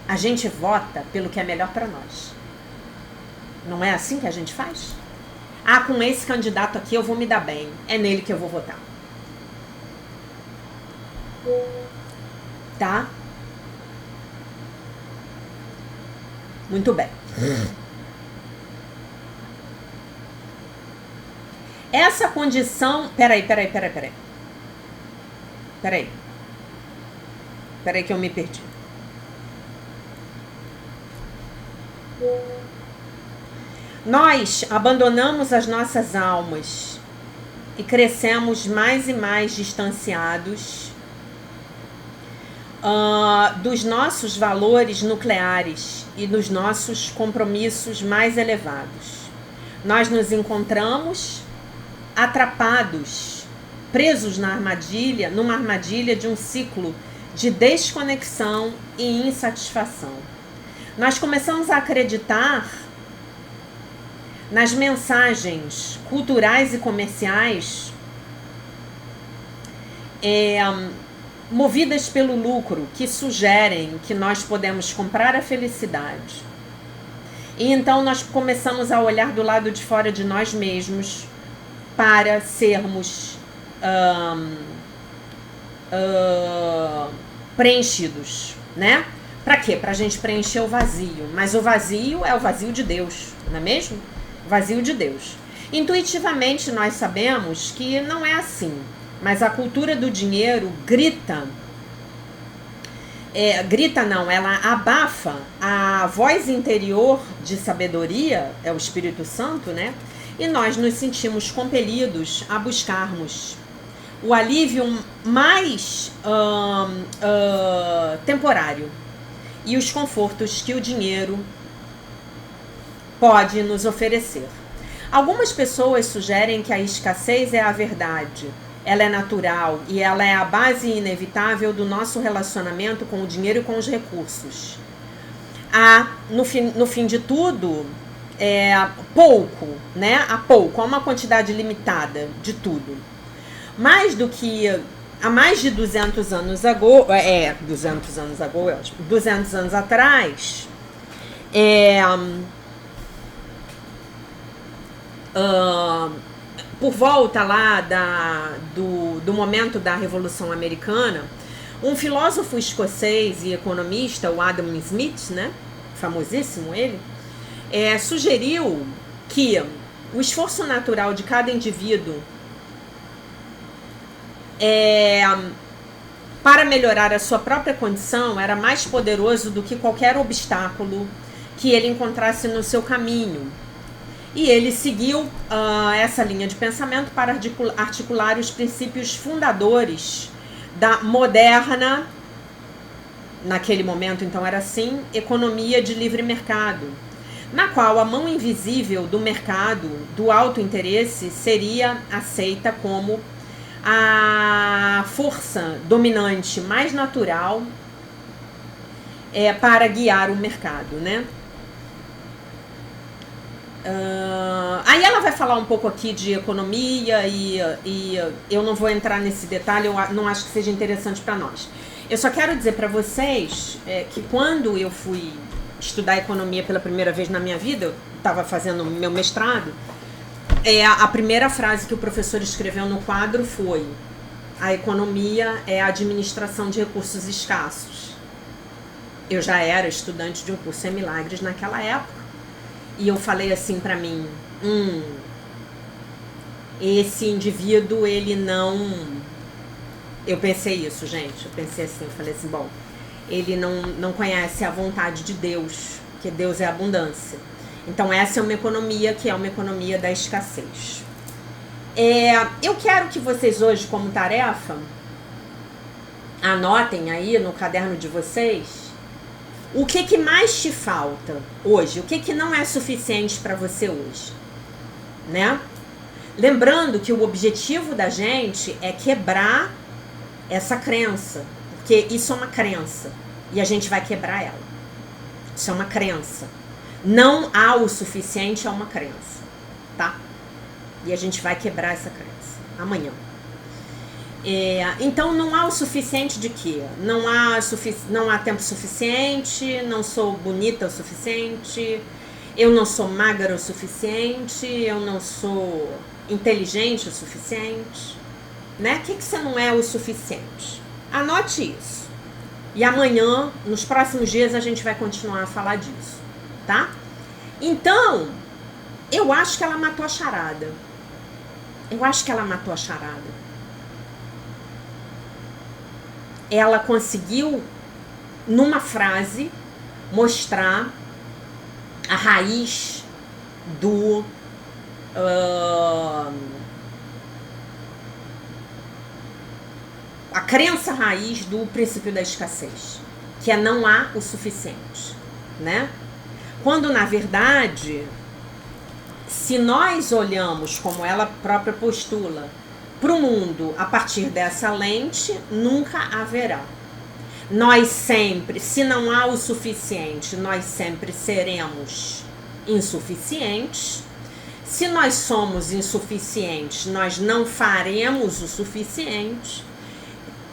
A gente vota pelo que é melhor para nós. Não é assim que a gente faz? Ah, com esse candidato aqui eu vou me dar bem. É nele que eu vou votar. Tá? Muito bem. Essa condição... Peraí que eu me perdi. Nós abandonamos as nossas almas e crescemos mais e mais distanciados dos nossos valores nucleares e dos nossos compromissos mais elevados. Nós nos encontramos atrapados, presos numa armadilha de um ciclo de desconexão e insatisfação. Nós começamos a acreditar nas mensagens culturais e comerciais movidas pelo lucro, que sugerem que nós podemos comprar a felicidade. E então nós começamos a olhar do lado de fora de nós mesmos para sermos preenchidos, né? Para quê? Para a gente preencher o vazio. Mas o vazio é o vazio de Deus, não é mesmo? O vazio de Deus. Intuitivamente nós sabemos que não é assim. Mas a cultura do dinheiro grita. Ela abafa a voz interior de sabedoria, é o Espírito Santo, né? E nós nos sentimos compelidos a buscarmos o alívio mais temporário e os confortos que o dinheiro pode nos oferecer. Algumas pessoas sugerem que a escassez é a verdade, ela é natural e ela é a base inevitável do nosso relacionamento com o dinheiro e com os recursos. No fim de tudo, pouco, né? Há uma quantidade limitada de tudo. Mais do que há mais de 200 anos atrás, por volta lá do momento da Revolução Americana, um filósofo escocês e economista, o Adam Smith, né? Famosíssimo ele, sugeriu que o esforço natural de cada indivíduo para melhorar a sua própria condição era mais poderoso do que qualquer obstáculo que ele encontrasse no seu caminho. E ele seguiu essa linha de pensamento para articular os princípios fundadores da moderna, naquele momento então era assim, economia de livre mercado, na qual a mão invisível do mercado, do alto interesse, seria aceita como a força dominante mais natural para guiar o mercado, né? Aí ela vai falar um pouco aqui de economia e eu não vou entrar nesse detalhe, eu não acho que seja interessante para nós. Eu só quero dizer para vocês que quando eu fui estudar economia pela primeira vez na minha vida, eu estava fazendo meu mestrado, a primeira frase que o professor escreveu no quadro foi: a economia é a administração de recursos escassos. Eu já era estudante de um curso em Milagres naquela época. E eu falei assim pra mim, esse indivíduo, ele não... Eu pensei isso, gente, eu pensei assim, eu falei assim, bom, ele não conhece a vontade de Deus, que Deus é abundância. Então essa é uma economia que é uma economia da escassez. Eu quero que vocês hoje, como tarefa, anotem aí no caderno de vocês o que mais te falta hoje, o que não é suficiente para você hoje, né? Lembrando que o objetivo da gente é quebrar essa crença, porque isso é uma crença e a gente vai quebrar ela. Isso é uma crença. Não há o suficiente é uma crença, tá? E a gente vai quebrar essa crença amanhã. Então não há o suficiente de quê? Não há tempo suficiente, não sou bonita o suficiente, eu não sou magra o suficiente, eu não sou inteligente o suficiente, né? O que você não é o suficiente? Anote isso. E amanhã, nos próximos dias, a gente vai continuar a falar disso, tá? Então, eu acho que ela matou a charada. Ela conseguiu, numa frase, mostrar a raiz do a crença raiz do princípio da escassez, que é não há o suficiente, né? Quando, na verdade, se nós olhamos, como ela própria postula, para o mundo a partir dessa lente, nunca haverá. Nós sempre, se não há o suficiente, nós sempre seremos insuficientes. Se nós somos insuficientes, nós não faremos o suficiente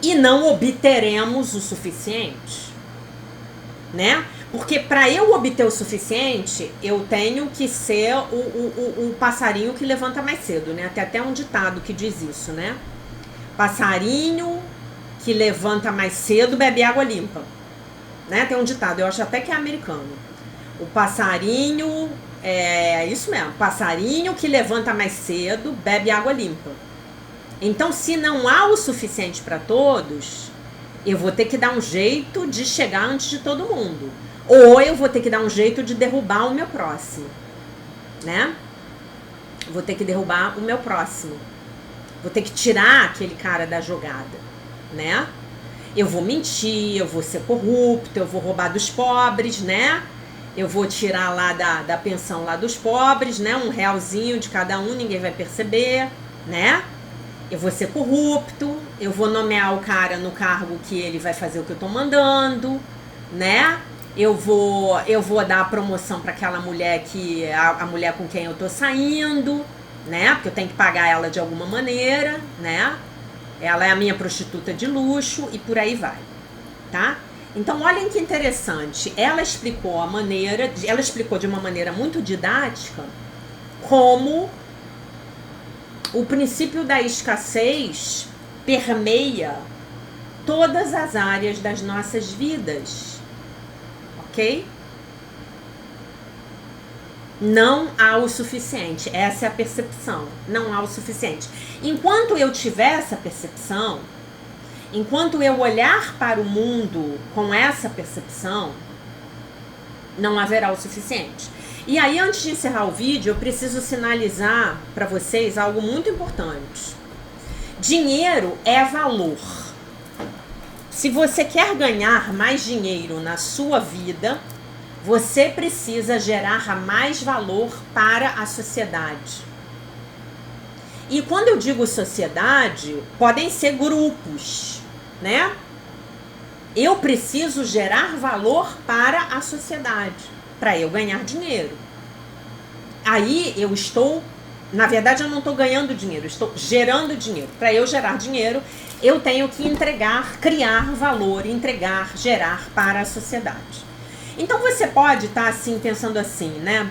e não obteremos o suficiente, né? Porque para eu obter o suficiente, eu tenho que ser o passarinho que levanta mais cedo, né? Tem até um ditado que diz isso, né? Passarinho que levanta mais cedo bebe água limpa, né? Tem um ditado, eu acho até que é americano. O passarinho, isso mesmo, passarinho que levanta mais cedo bebe água limpa. Então, se não há o suficiente para todos, eu vou ter que dar um jeito de chegar antes de todo mundo. Ou eu vou ter que dar um jeito de derrubar o meu próximo, né? Vou ter que derrubar o meu próximo. Vou ter que tirar aquele cara da jogada, né? Eu vou mentir, eu vou ser corrupto, eu vou roubar dos pobres, né? Eu vou tirar lá da pensão lá dos pobres, né? R$1 de cada um, ninguém vai perceber, né? Eu vou ser corrupto, eu vou nomear o cara no cargo que ele vai fazer o que eu tô mandando, né? Eu vou dar a promoção para aquela mulher a mulher com quem eu tô saindo, né? Porque eu tenho que pagar ela de alguma maneira, né? Ela é a minha prostituta de luxo e por aí vai, tá? Então, olhem que interessante. Ela explicou de uma maneira muito didática como o princípio da escassez permeia todas as áreas das nossas vidas. Ok? Não há o suficiente. Essa é a percepção. Não há o suficiente. Enquanto eu tiver essa percepção, enquanto eu olhar para o mundo com essa percepção, não haverá o suficiente. E aí, antes de encerrar o vídeo, eu preciso sinalizar para vocês algo muito importante. Dinheiro é valor. Se você quer ganhar mais dinheiro na sua vida, você precisa gerar mais valor para a sociedade. E quando eu digo sociedade, podem ser grupos, né? Eu preciso gerar valor para a sociedade, para eu ganhar dinheiro. Aí eu estou, na verdade eu não estou ganhando dinheiro, eu estou gerando dinheiro. Para eu gerar dinheiro, eu tenho que criar valor, gerar para a sociedade. Então você pode estar assim, pensando assim, né?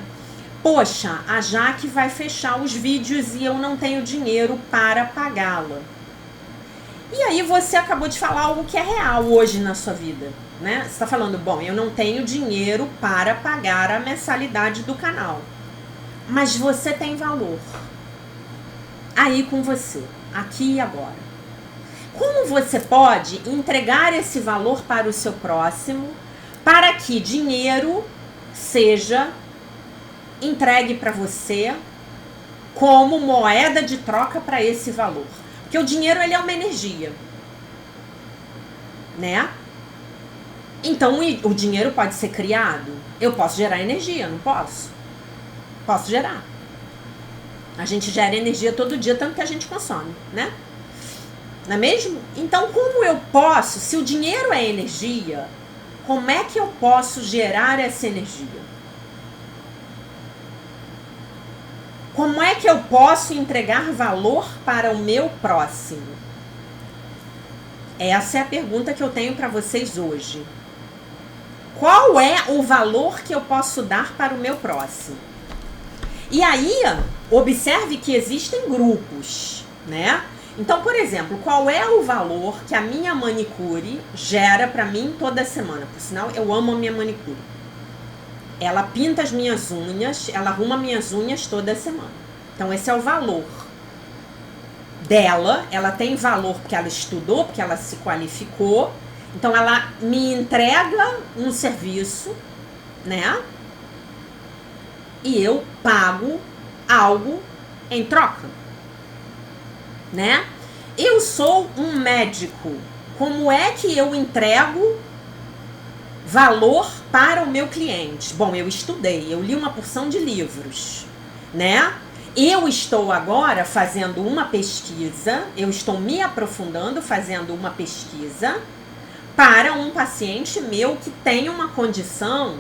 Poxa, a Jaque vai fechar os vídeos e eu não tenho dinheiro para pagá-la. E aí você acabou de falar algo que é real hoje na sua vida, né? Você está falando, bom, eu não tenho dinheiro para pagar a mensalidade do canal. Mas você tem valor. Aí com você, aqui e agora. Como você pode entregar esse valor para o seu próximo para que dinheiro seja entregue para você como moeda de troca para esse valor. Porque o dinheiro, ele é uma energia, né? Então, o dinheiro pode ser criado. Eu posso gerar energia, não posso? Posso gerar. A gente gera energia todo dia, tanto que a gente consome, né? Não é mesmo? Então, como eu posso, se o dinheiro é energia, como é que eu posso gerar essa energia? Como é que eu posso entregar valor para o meu próximo? Essa é a pergunta que eu tenho para vocês hoje. Qual é o valor que eu posso dar para o meu próximo? E aí, observe que existem grupos, né? Então, por exemplo, qual é o valor que a minha manicure gera para mim toda semana? Por sinal, eu amo a minha manicure. Ela pinta as minhas unhas, ela arruma minhas unhas toda semana. Então, esse é o valor dela. Ela tem valor porque ela estudou, porque ela se qualificou. Então, ela me entrega um serviço, né? E eu pago algo em troca, né? Eu sou um médico. Como é que eu entrego valor para o meu cliente? Bom, eu estudei, eu li uma porção de livros, né? Eu estou agora fazendo uma pesquisa, eu estou me aprofundando fazendo uma pesquisa para um paciente meu que tem uma condição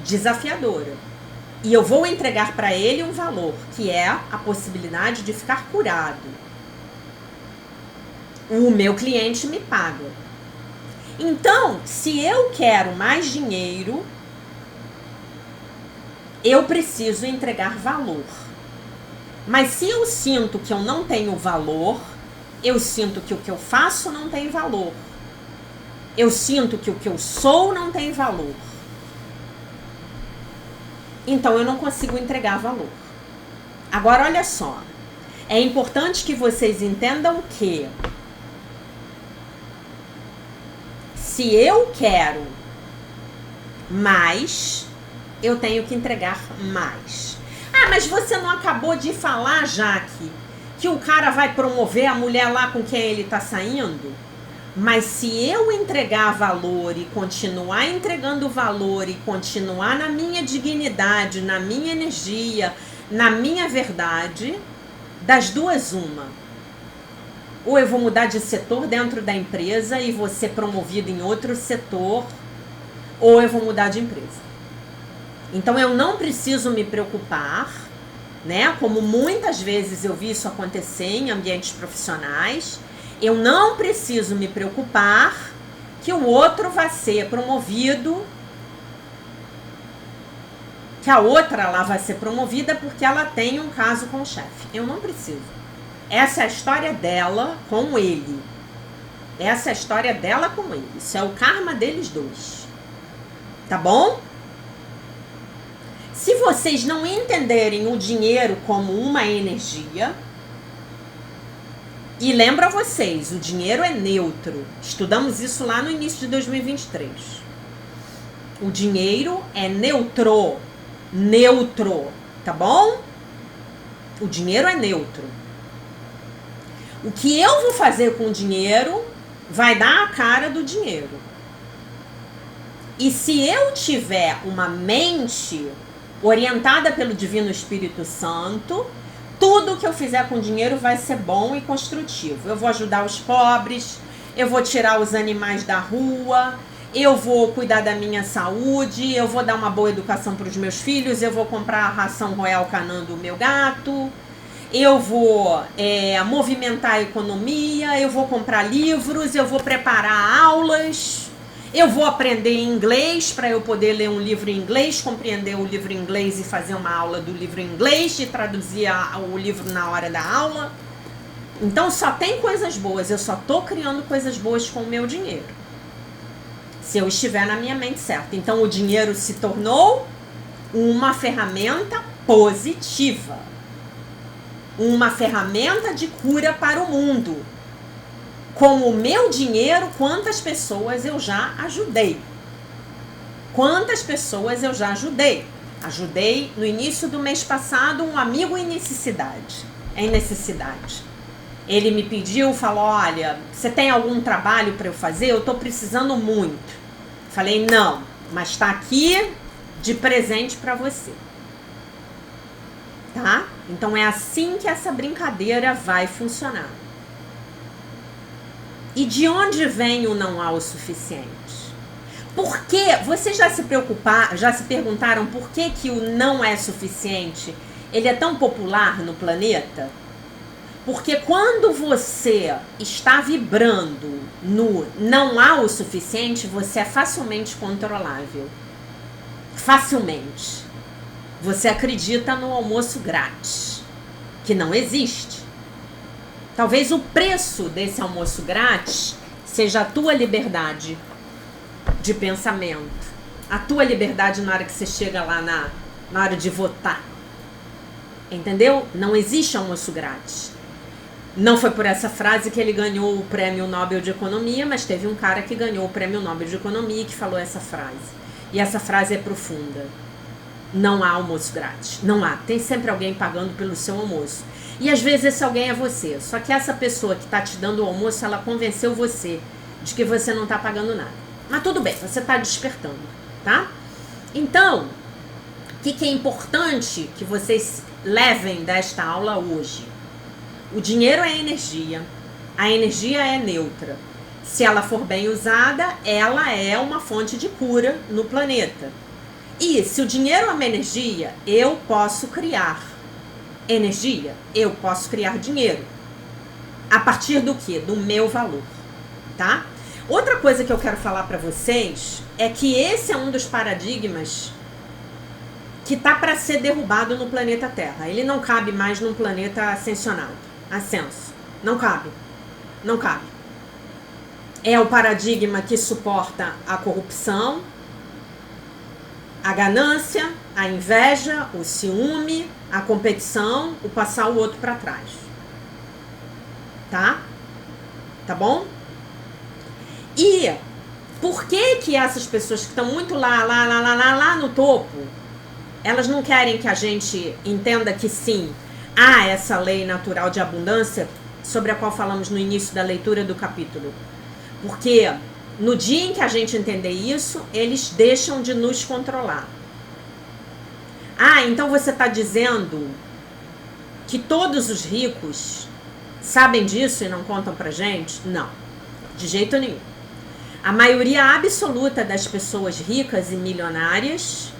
desafiadora. E eu vou entregar para ele um valor, que é a possibilidade de ficar curado. O meu cliente me paga. Então, se eu quero mais dinheiro, eu preciso entregar valor. Mas se eu sinto que eu não tenho valor, eu sinto que o que eu faço não tem valor. Eu sinto que o que eu sou não tem valor. Então eu não consigo entregar valor. Agora olha só. É importante que vocês entendam que se eu quero mais, eu tenho que entregar mais. Ah, mas você não acabou de falar, Jaque, que o cara vai promover a mulher lá com quem ele tá saindo? Mas se eu entregar valor e continuar entregando valor e continuar na minha dignidade, na minha energia, na minha verdade, das duas uma. Ou eu vou mudar de setor dentro da empresa e vou ser promovido em outro setor, ou eu vou mudar de empresa. Então eu não preciso me preocupar, né? Como muitas vezes eu vi isso acontecer em ambientes profissionais. Eu não preciso me preocupar que o outro vai ser promovido, que a outra lá vai ser promovida porque ela tem um caso com o chefe. Eu não preciso. Essa é a história dela com ele. Essa é a história dela com ele. Isso é o karma deles dois. Tá bom? Se vocês não entenderem o dinheiro como uma energia... E lembro a vocês, o dinheiro é neutro. Estudamos isso lá no início de 2023. O dinheiro é neutro. Neutro, tá bom? O dinheiro é neutro. O que eu vou fazer com o dinheiro vai dar a cara do dinheiro. E se eu tiver uma mente orientada pelo Divino Espírito Santo... Tudo que eu fizer com dinheiro vai ser bom e construtivo. Eu vou ajudar os pobres, eu vou tirar os animais da rua, eu vou cuidar da minha saúde, eu vou dar uma boa educação para os meus filhos, eu vou comprar a ração Royal Canin do meu gato, eu vou movimentar a economia, eu vou comprar livros, eu vou preparar aulas... Eu vou aprender inglês para eu poder ler um livro em inglês, compreender o livro em inglês e fazer uma aula do livro em inglês e traduzir o livro na hora da aula. Então só tem coisas boas, eu só estou criando coisas boas com o meu dinheiro. Se eu estiver na minha mente certa. Então o dinheiro se tornou uma ferramenta positiva. Uma ferramenta de cura para o mundo. Com o meu dinheiro, quantas pessoas eu já ajudei? Quantas pessoas eu já ajudei? Ajudei no início do mês passado um amigo em necessidade. Ele me pediu, falou, olha, você tem algum trabalho para eu fazer? Eu estou precisando muito. Falei, não, mas está aqui de presente para você. Tá? Então é assim que essa brincadeira vai funcionar. E de onde vem o não há o suficiente? Por que? Vocês já se perguntaram por que o não é suficiente, ele é tão popular no planeta? Porque quando você está vibrando no não há o suficiente, você é facilmente controlável. Facilmente. Você acredita no almoço grátis, que não existe. Talvez o preço desse almoço grátis seja a tua liberdade de pensamento, a tua liberdade na hora que você chega lá na hora de votar. Entendeu? Não existe almoço grátis. Não foi por essa frase que ele ganhou o Prêmio Nobel de Economia, mas teve um cara que ganhou o Prêmio Nobel de Economia e que falou essa frase. E essa frase é profunda. Não há almoço grátis. Não há. Tem sempre alguém pagando pelo seu almoço. E às vezes esse alguém é você. Só que essa pessoa que está te dando o almoço, ela convenceu você de que você não está pagando nada. Mas tudo bem, você está despertando, tá? Então, o que é importante que vocês levem desta aula hoje? O dinheiro é energia. A energia é neutra. Se ela for bem usada, ela é uma fonte de cura no planeta. E se o dinheiro é uma energia, eu posso criar energia, eu posso criar dinheiro. A partir do quê? Do meu valor, tá? Outra coisa que eu quero falar para vocês é que esse é um dos paradigmas que tá para ser derrubado no planeta Terra. Ele não cabe mais num planeta ascensionado. Ascenso. Não cabe. Não cabe. É o paradigma que suporta a corrupção, a ganância, a inveja, o ciúme, a competição, o passar o outro para trás. Tá? Tá bom? E por que essas pessoas que estão muito lá no topo, elas não querem que a gente entenda que sim, há essa lei natural de abundância sobre a qual falamos no início da leitura do capítulo? Porque no dia em que a gente entender isso, eles deixam de nos controlar. Ah, então você está dizendo que todos os ricos sabem disso e não contam pra gente? Não, de jeito nenhum. A maioria absoluta das pessoas ricas e milionárias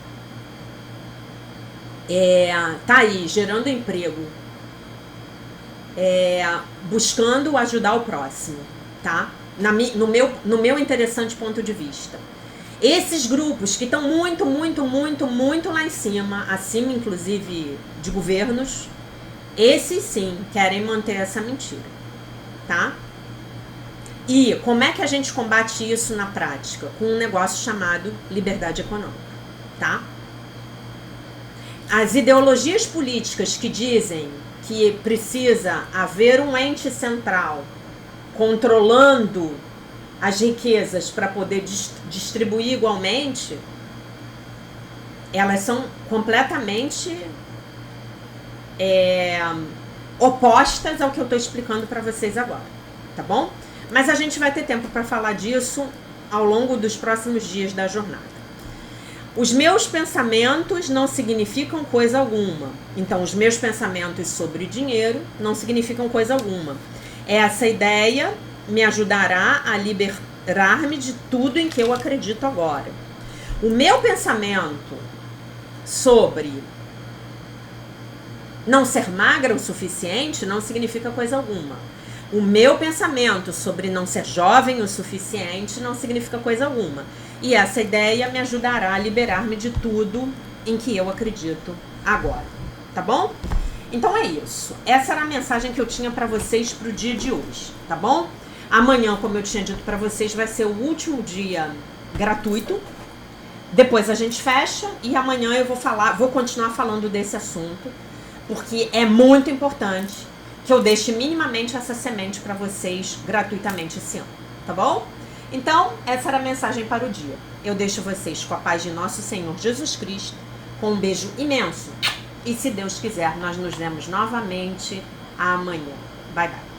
tá aí, gerando emprego, buscando ajudar o próximo, tá? No meu interessante ponto de vista. Esses grupos que estão muito lá em cima, acima inclusive de governos, esses sim querem manter essa mentira, tá? E como é que a gente combate isso na prática? Com um negócio chamado liberdade econômica, tá? As ideologias políticas que dizem que precisa haver um ente central controlando as riquezas para poder distribuir igualmente, elas são completamente opostas ao que eu estou explicando para vocês agora, tá bom? Mas a gente vai ter tempo para falar disso ao longo dos próximos dias da jornada. Os meus pensamentos não significam coisa alguma. Então, os meus pensamentos sobre dinheiro não significam coisa alguma. Essa ideia me ajudará a liberar-me de tudo em que eu acredito agora. O meu pensamento sobre não ser magra o suficiente não significa coisa alguma. O meu pensamento sobre não ser jovem o suficiente não significa coisa alguma. E essa ideia me ajudará a liberar-me de tudo em que eu acredito agora. Tá bom? Então é isso. Essa era a mensagem que eu tinha para vocês pro dia de hoje, tá bom? Amanhã, como eu tinha dito para vocês, vai ser o último dia gratuito. Depois a gente fecha e amanhã eu vou continuar falando desse assunto, porque é muito importante que eu deixe minimamente essa semente para vocês gratuitamente esse ano, tá bom? Então, essa era a mensagem para o dia. Eu deixo vocês com a paz de nosso Senhor Jesus Cristo, com um beijo imenso. E se Deus quiser, nós nos vemos novamente amanhã. Bye, bye.